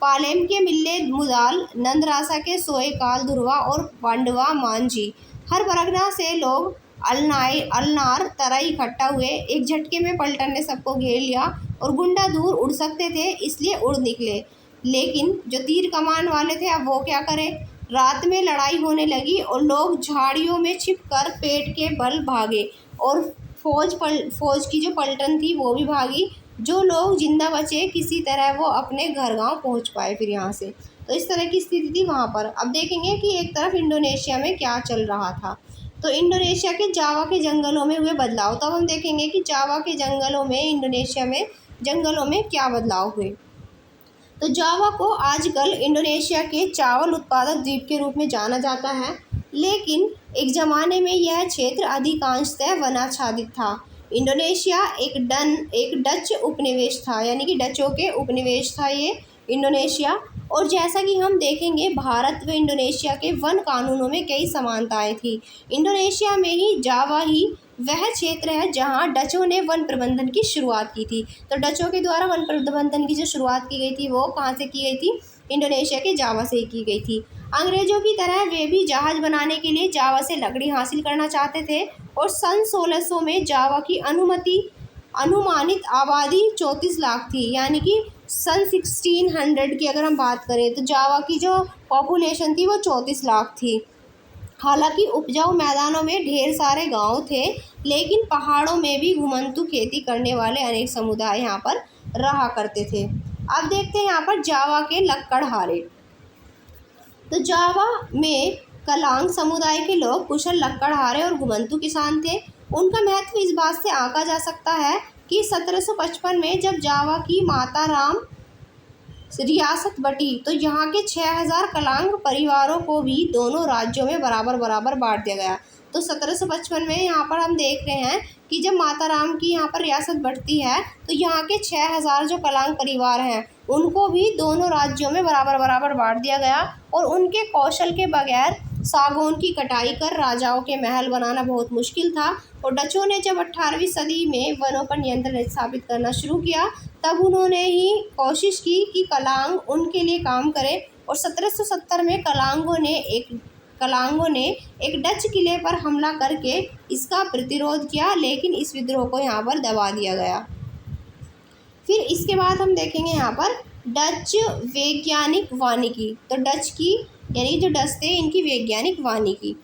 Speaker 1: पालेम के मिल्ले मुदाल, नंदरासा के सोएकाल धुरवा और पांडवा मांझी। हर परगना से लोग अलनार तरह इकट्ठा हुए। एक झटके में पलटन ने सबको घेर लिया और गुंडा दूर उड़ सकते थे इसलिए उड़ निकले, लेकिन जो तीर कमान वाले थे अब वो क्या करें। रात में लड़ाई होने लगी और लोग झाड़ियों में छिपकर पेट के बल भागे और फौज की जो पलटन थी वो भी भागी। जो लोग जिंदा बचे किसी तरह वो अपने घर गांव पहुंच पाए फिर यहाँ से। तो इस तरह की स्थिति थी वहाँ पर। अब देखेंगे कि एक तरफ इंडोनेशिया में क्या चल रहा था। तो इंडोनेशिया के जावा के जंगलों में हुए बदलाव। तब हम देखेंगे कि जावा के जंगलों में इंडोनेशिया में जंगलों में क्या बदलाव हुए। तो जावा को आजकल इंडोनेशिया के चावल उत्पादक द्वीप के रूप में जाना जाता है, लेकिन एक ज़माने में यह क्षेत्र अधिकांशतः वनाच्छादित था। इंडोनेशिया एक डच उपनिवेश था, यानी कि डचों के उपनिवेश था ये इंडोनेशिया। और जैसा कि हम देखेंगे भारत व इंडोनेशिया के वन कानूनों में कई समानताएं थी। इंडोनेशिया में ही जावा ही वह क्षेत्र है जहां डचों ने वन प्रबंधन की शुरुआत की थी। तो डचों के द्वारा वन प्रबंधन की जो शुरुआत की गई थी वो कहाँ से की गई थी, इंडोनेशिया के जावा से ही की गई थी। अंग्रेज़ों की तरह वे भी जहाज़ बनाने के लिए जावा से लकड़ी हासिल करना चाहते थे और सन 1600 में जावा की अनुमानित आबादी 34 लाख थी, यानी कि सन 1600 की अगर हम बात करें तो जावा की जो पॉपुलेशन थी वो 34 लाख थी। हालांकि उपजाऊ मैदानों में ढेर सारे गांव थे, लेकिन पहाड़ों में भी घुमंतू खेती करने वाले अनेक समुदाय यहाँ पर रहा करते थे। अब देखते हैं यहाँ पर जावा के लक्कड़हारे। तो जावा में कलांग समुदाय के लोग कुशल लक्कड़हारे और घुमंतू किसान थे। उनका महत्व इस बात से आंका जा सकता है कि 1755 में जब जावा की माताराम रियासत बटी तो यहाँ के 6000 कलांग परिवारों को भी दोनों राज्यों में बराबर बांट दिया गया। तो 1755 में यहाँ पर हम देख रहे हैं कि जब माताराम की यहाँ पर रियासत बढ़ती है तो यहाँ के 6000 जो कलांग परिवार हैं उनको भी दोनों राज्यों में बराबर बांट दिया गया। और उनके कौशल के बगैर सागौन की कटाई कर राजाओं के महल बनाना बहुत मुश्किल था। और डचों ने जब 18वीं सदी में वनों पर नियंत्रण स्थापित करना शुरू किया तब उन्होंने ही कोशिश की कि कलांग उनके लिए काम करें। और 1770 में कलांगों ने एक डच किले पर हमला करके इसका प्रतिरोध किया, लेकिन इस विद्रोह को यहाँ पर दबा दिया गया। फिर इसके बाद हम देखेंगे यहाँ पर डच वैज्ञानिक वानिकी। तो डच की यानी जो डच थे इनकी वैज्ञानिक वानिकी।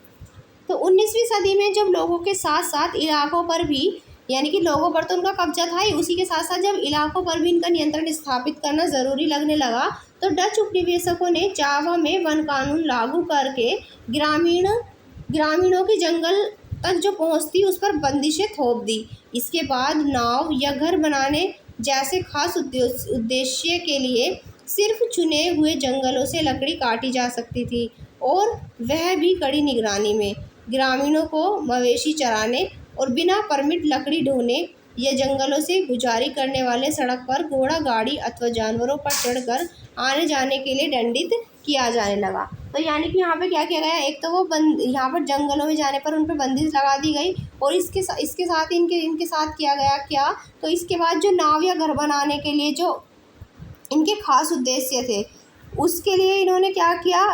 Speaker 1: तो 19वीं सदी में जब लोगों के साथ साथ इलाकों पर भी, यानी कि लोगों पर तो उनका कब्जा था ही, उसी के साथ साथ जब इलाकों पर भी इनका नियंत्रण स्थापित करना ज़रूरी लगने लगा, तो डच उपनिवेशकों ने जावा में वन कानून लागू करके ग्रामीणों के जंगल तक जो पहुँच थी उस पर बंदिशें थोप दी। इसके बाद नाव या घर बनाने जैसे खास उद्देश्य के लिए सिर्फ चुने हुए जंगलों से लकड़ी काटी जा सकती थी, और वह भी कड़ी निगरानी में। ग्रामीणों को मवेशी चराने और बिना परमिट लकड़ी ढोने या जंगलों से गुजारी करने वाले सड़क पर घोड़ा गाड़ी अथवा जानवरों पर चढ़कर आने जाने के लिए दंडित किया जाने लगा। तो यानी कि यहाँ पे क्या किया गया, एक तो वो यहाँ पर जंगलों में जाने पर उन पर बंदिश लगा दी गई, और इसके साथ इनके साथ किया गया क्या, तो इसके बाद जो नाव या घर बनाने के लिए जो इनके खास उद्देश्य थे, उसके लिए इन्होंने क्या किया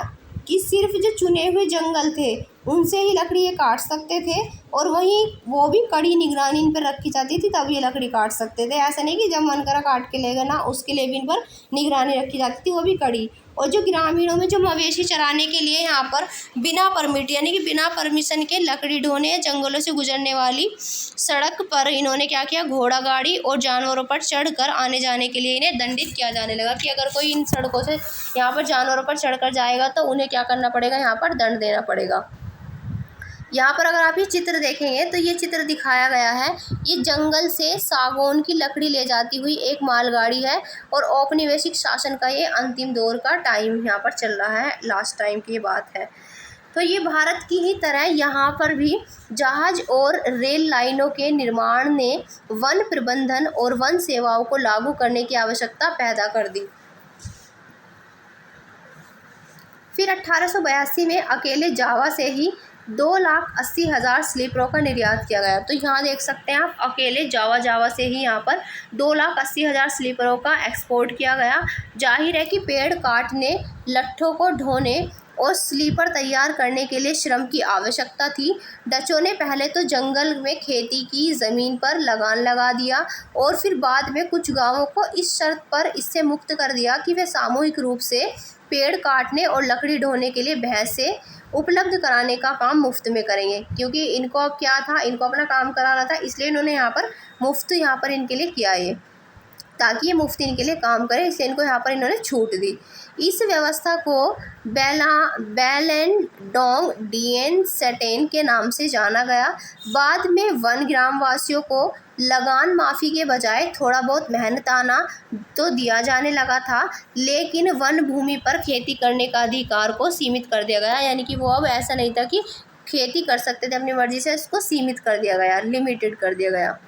Speaker 1: कि सिर्फ जो चुने हुए जंगल थे उनसे ही लकड़ी ये काट सकते थे, और वहीं वो भी कड़ी निगरानी इन पर रखी जाती थी, तब ये लकड़ी काट सकते थे। ऐसा नहीं कि जब मन करा काट के ले गए ना, उसके लिए भी इन पर निगरानी रखी जाती थी, वो भी कड़ी। और जो ग्रामीणों में जो मवेशी चराने के लिए यहाँ पर बिना परमिट यानी कि बिना परमिशन के लकड़ी ढोने या जंगलों से गुजरने वाली सड़क पर इन्होंने क्या किया, घोड़ा गाड़ी और जानवरों पर चढ़कर आने जाने के लिए इन्हें दंडित किया जाने लगा कि अगर कोई इन सड़कों से यहाँ पर जानवरों पर चढ़कर जाएगा तो उन्हें क्या करना पड़ेगा, यहाँ पर दंड देना पड़ेगा। यहाँ पर अगर आप ये चित्र देखेंगे तो ये चित्र दिखाया गया है, ये जंगल से सागौन की लकड़ी ले जाती हुई एक मालगाड़ी है, और औपनिवेशिक शासन का ये अंतिम दौर का टाइम यहाँ पर चल रहा है, लास्ट टाइम की बात है। तो ये भारत की ही तरह यहाँ पर भी जहाज और रेल लाइनों के निर्माण ने वन प्रबंधन और वन सेवाओं को लागू करने की आवश्यकता पैदा कर दी। फिर 1882 में अकेले जावा से ही 2,80,000 स्लीपरों का निर्यात किया गया। तो यहाँ देख सकते हैं आप, अकेले जावा से ही यहाँ पर 2,80,000 स्लीपरों का एक्सपोर्ट किया गया। जाहिर है कि पेड़ काटने, लट्ठों को ढोने और स्लीपर तैयार करने के लिए श्रम की आवश्यकता थी। डचों ने पहले तो जंगल में खेती की ज़मीन पर लगान लगा दिया, और फिर बाद में कुछ गांवों को इस शर्त पर इससे मुक्त कर दिया कि वे सामूहिक रूप से पेड़ काटने और लकड़ी ढोने के लिए भैंसें उपलब्ध कराने का काम मुफ्त में करेंगे, क्योंकि इनको अब क्या था, इनको अपना काम कराना था, इसलिए इन्होंने यहाँ पर मुफ्त यहाँ पर इनके लिए किया ये, ताकि ये मुफ्त इनके लिए काम करें, इसलिए इनको यहाँ पर इन्होंने छूट दी। इस व्यवस्था को बेलेंडोंग डीएन सेटेन के नाम से जाना गया। बाद में वन ग्रामवासियों को लगान माफ़ी के बजाय थोड़ा बहुत मेहनताना तो दिया जाने लगा था, लेकिन वन भूमि पर खेती करने का अधिकार को सीमित कर दिया गया। यानी कि वो अब ऐसा नहीं था कि खेती कर सकते थे अपनी मर्ज़ी से, इसको सीमित कर दिया गया, लिमिटेड कर दिया गया।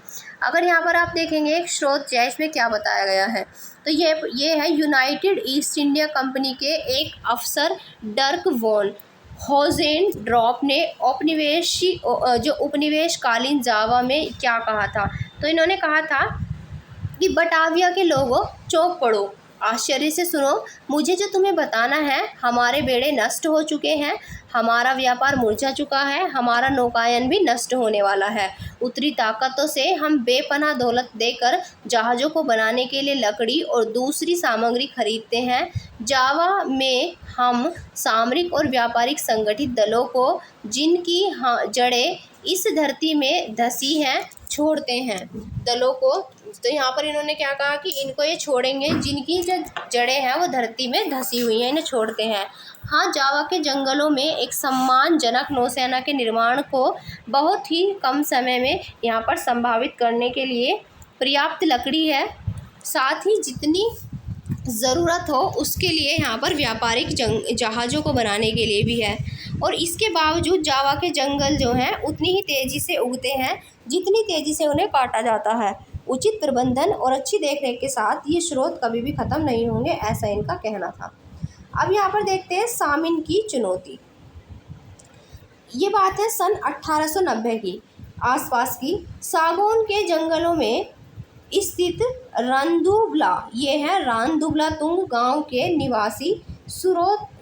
Speaker 1: अगर यहाँ पर आप देखेंगे एक स्रोत है, इसमें क्या बताया गया है, तो ये है यूनाइटेड ईस्ट इंडिया कंपनी के एक अफसर डर्क वॉन होजेनड्रॉप ने जो उपनिवेशकालीन जावा में क्या कहा था। तो इन्होंने कहा था कि बटाविया के लोगों, चौंक पड़ो, आश्चर्य से सुनो, मुझे जो तुम्हें बताना है, हमारे बेड़े नष्ट हो चुके हैं, हमारा व्यापार मुरझा चुका है, हमारा नौकायन भी नष्ट होने वाला है। उत्तरी ताकतों से हम बेपनाह दौलत देकर जहाज़ों को बनाने के लिए लकड़ी और दूसरी सामग्री खरीदते हैं। जावा में हम सामरिक और व्यापारिक संगठित दलों को, जिनकी जड़ें इस धरती में धसी हैं, छोड़ते हैं। दलों को, तो यहाँ पर इन्होंने क्या कहा कि इनको ये छोड़ेंगे जिनकी जो जड़ें हैं वो धरती में धसी हुई हैं, इन्हें छोड़ते हैं। हाँ, जावा के जंगलों में एक सम्मानजनक नौसेना के निर्माण को बहुत ही कम समय में यहाँ पर संभावित करने के लिए पर्याप्त लकड़ी है, साथ ही जितनी ज़रूरत हो उसके लिए यहाँ पर व्यापारिक जहाज़ों को बनाने के लिए भी है। और इसके बावजूद जावा के जंगल जो हैं उतनी ही तेज़ी से उगते हैं जितनी तेज़ी से उन्हें काटा जाता है। उचित प्रबंधन और अच्छी देखरेख के साथ ये स्रोत कभी भी ख़त्म नहीं होंगे, ऐसा इनका कहना था। अब यहाँ पर देखते हैं सामिन की चुनौती। ये बात है सन 1890 की आसपास की। सागौन के जंगलों में स्थित रानदुबला, ये है रानदुबलातुंग गांव के निवासी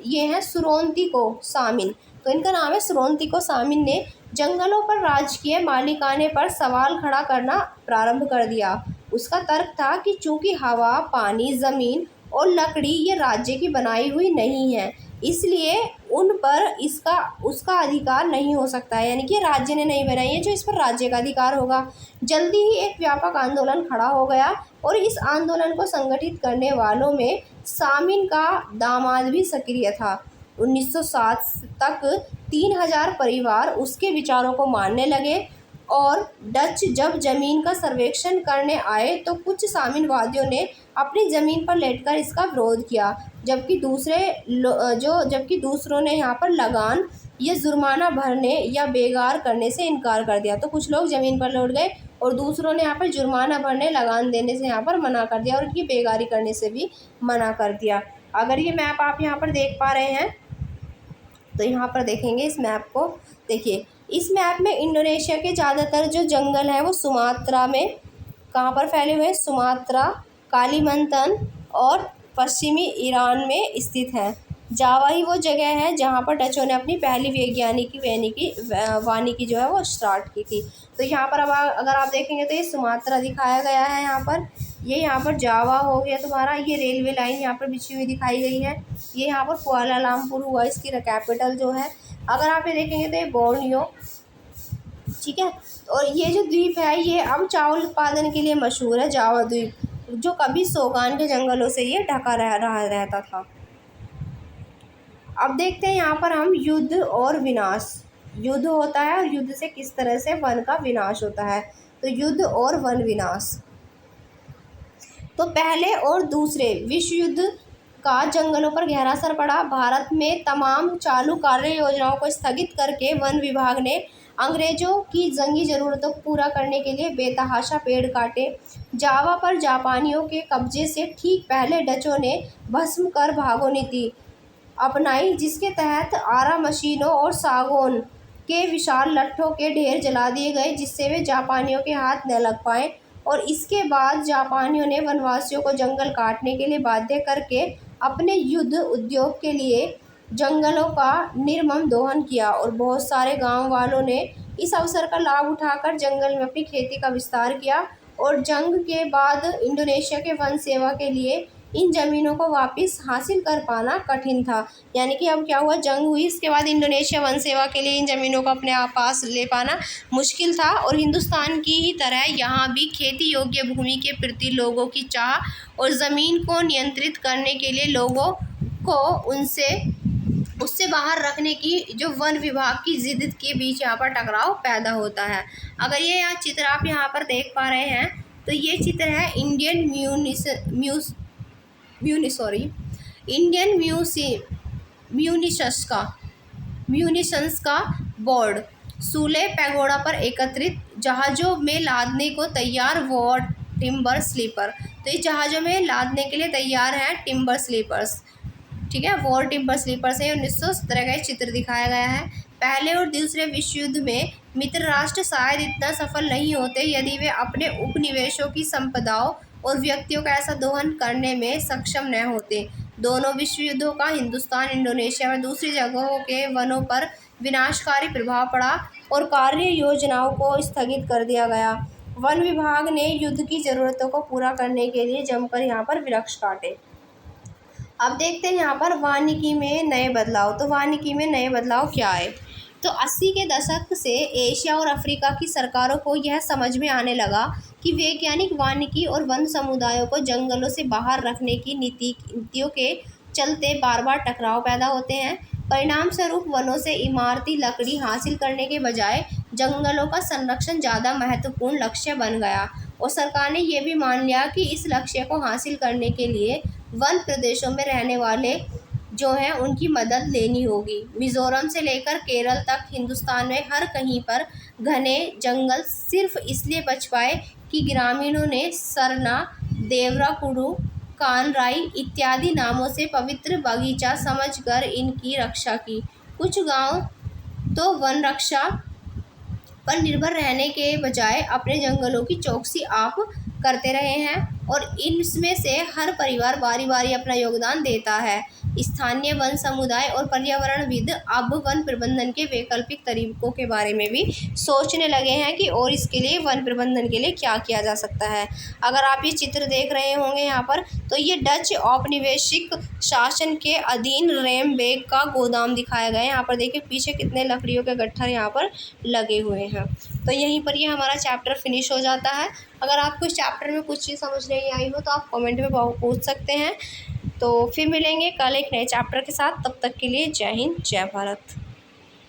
Speaker 1: ये हैं सुरोंतिको सामिन, तो इनका नाम है सुरोंतिको सामिन ने जंगलों पर राजकीय मालिकाने पर सवाल खड़ा करना प्रारंभ कर दिया। उसका तर्क था कि चूंकि हवा, पानी, ज़मीन और लकड़ी ये राज्य की बनाई हुई नहीं है, इसलिए उन पर इसका उसका अधिकार नहीं हो सकता है, यानी कि राज्य ने नहीं बनाई है जो इस पर राज्य का अधिकार होगा। जल्दी ही एक व्यापक आंदोलन खड़ा हो गया और इस आंदोलन को संगठित करने वालों में सामिन का दामाद भी सक्रिय था। 1907 तक 3000 परिवार उसके विचारों को मानने लगे और डच जब जमीन का सर्वेक्षण करने आए तो कुछ साम्यवादियों ने अपनी ज़मीन पर लेटकर इसका विरोध किया, जबकि दूसरों ने यहाँ पर लगान या जुर्माना भरने या बेगार करने से इनकार कर दिया। तो कुछ लोग ज़मीन पर लौट गए और दूसरों ने यहाँ पर जुर्माना भरने, लगान देने से यहाँ पर मना कर दिया और उनकी बेगारी करने से भी मना कर दिया। अगर ये मैप आप यहाँ पर देख पा रहे हैं तो यहाँ पर देखेंगे इस मैप को। देखिए इस मैप में इंडोनेशिया के ज़्यादातर जो जंगल हैं वो सुमात्रा में कहाँ पर फैले हुए हैं, सुमात्रा, कालीमंतन और पश्चिमी ईरान में स्थित है। जावा ही वो जगह है जहाँ पर डचों ने अपनी पहली वैज्ञानिक वानिकी जो है वो स्टार्ट की थी। तो यहाँ पर अब अगर आप देखेंगे तो ये सुमात्रा दिखाया गया है यहाँ पर, ये यहाँ पर जावा हो गया तुम्हारा, ये रेलवे लाइन यहाँ पर बिछी हुई दिखाई गई है, ये यहाँ पर कुआलालंपुर हुआ इसकी कैपिटल जो है। अगर आप ये देखेंगे तो ये बोर्नियो, ठीक है। और ये जो द्वीप है ये अब चावल उत्पादन के लिए मशहूर है, जावा द्वीप, जो कभी सोगान के जंगलों से ये ढका रहता था। अब देखते हैं यहाँ पर हम युद्ध और विनाश। युद्ध होता है और युद्ध से किस तरह से वन का विनाश होता है। तो युद्ध और वन विनाश। तो पहले और दूसरे विश्व युद्ध का जंगलों पर गहरा असर पड़ा। भारत में तमाम चालू कार्य योजनाओं को स्थगित करके वन विभाग ने अंग्रेजों की जंगी ज़रूरतों को पूरा करने के लिए बेतहाशा पेड़ काटे। जावा पर जापानियों के कब्जे से ठीक पहले डचों ने भस्म कर भागो नीति अपनाई, जिसके तहत आरा मशीनों और सागौन के विशाल लट्ठों के ढेर जला दिए गए जिससे वे जापानियों के हाथ न लग पाएँ। और इसके बाद जापानियों ने वनवासियों को जंगल काटने के लिए बाध्य करके अपने युद्ध उद्योग के लिए जंगलों का निर्मम दोहन किया और बहुत सारे गांव वालों ने इस अवसर का लाभ उठाकर जंगल में अपनी खेती का विस्तार किया। और जंग के बाद इंडोनेशिया के वन सेवा के लिए इन ज़मीनों को वापस हासिल कर पाना कठिन था। यानी कि अब क्या हुआ, जंग हुई, इसके बाद इंडोनेशिया वन सेवा के लिए इन ज़मीनों को अपने आप पास ले पाना मुश्किल था। और हिंदुस्तान की ही तरह यहाँ भी खेती योग्य भूमि के प्रति लोगों की चाह और ज़मीन को नियंत्रित करने के लिए लोगों को उससे बाहर रखने की जो वन विभाग की जिद के बीच यहाँ पर टकराव पैदा होता है। अगर ये यहाँ चित्र आप यहाँ पर देख पा रहे हैं तो ये चित्र है इंडियन म्यूनिशंस का बोर्ड सूले पैगोडा पर एकत्रित जहाज़ों में लादने को तैयार वॉर टिम्बर स्लीपर। तो ये जहाज़ों में लादने के लिए तैयार हैं टिम्बर स्लीपर्स, ठीक है, वॉर टिम्बर स्लीपर से 1917 का चित्र दिखाया गया है। पहले और दूसरे विश्व युद्ध में मित्र राष्ट्र शायद इतना सफल नहीं होते यदि वे अपने उपनिवेशों की संपदाओं और व्यक्तियों का ऐसा दोहन करने में सक्षम न होते। दोनों विश्व युद्धों का हिंदुस्तान, इंडोनेशिया में दूसरी जगहों के वनों पर विनाशकारी प्रभाव पड़ा और कार्य योजनाओं को स्थगित कर दिया गया। वन विभाग ने युद्ध की ज़रूरतों को पूरा करने के लिए जमकर यहाँ पर वृक्ष काटे। अब देखते हैं यहाँ पर वानिकी में नए बदलाव। तो वानिकी में नए बदलाव क्या आए? तो 80 के दशक से एशिया और अफ्रीका की सरकारों को यह समझ में आने लगा कि वैज्ञानिक वानिकी और वन समुदायों को जंगलों से बाहर रखने की नीतियों के चलते बार बार टकराव पैदा होते हैं। परिणाम स्वरूप वनों से इमारती लकड़ी हासिल करने के बजाय जंगलों का संरक्षण ज़्यादा महत्वपूर्ण लक्ष्य बन गया और सरकार ने यह भी मान लिया कि इस लक्ष्य को हासिल करने के लिए वन प्रदेशों में रहने वाले जो हैं उनकी मदद लेनी होगी। मिज़ोरम से लेकर केरल तक हिंदुस्तान में हर कहीं पर घने जंगल सिर्फ इसलिए बच पाए कि ग्रामीणों ने सरना, देवराकुडू, कानराई इत्यादि नामों से पवित्र बगीचा समझकर इनकी रक्षा की। कुछ गांव तो वन रक्षा पर निर्भर रहने के बजाय अपने जंगलों की चौकसी आप करते रहे हैं। और इनमें से हर परिवार बारी बारी अपना योगदान देता है। स्थानीय वन समुदाय और पर्यावरणविद अब वन प्रबंधन के वैकल्पिक तरीकों के बारे में भी सोचने लगे हैं कि और इसके लिए वन प्रबंधन के लिए क्या किया जा सकता है। अगर आप ये चित्र देख रहे होंगे यहाँ पर, तो ये डच औपनिवेशिक शासन के अधीन रेमबेग का गोदाम दिखाया गया है। यहाँ पर देखिए पीछे कितने लकड़ियों के गट्ठर यहाँ पर लगे हुए हैं। तो यहीं पर ये हमारा चैप्टर फिनिश हो जाता है। अगर आपको इस चैप्टर में कुछ चीज़ समझ नहीं आई हो तो आप कमेंट में पूछ सकते हैं। तो फिर मिलेंगे कल एक नए चैप्टर के साथ। तब तक के लिए जय हिंद, जय भारत।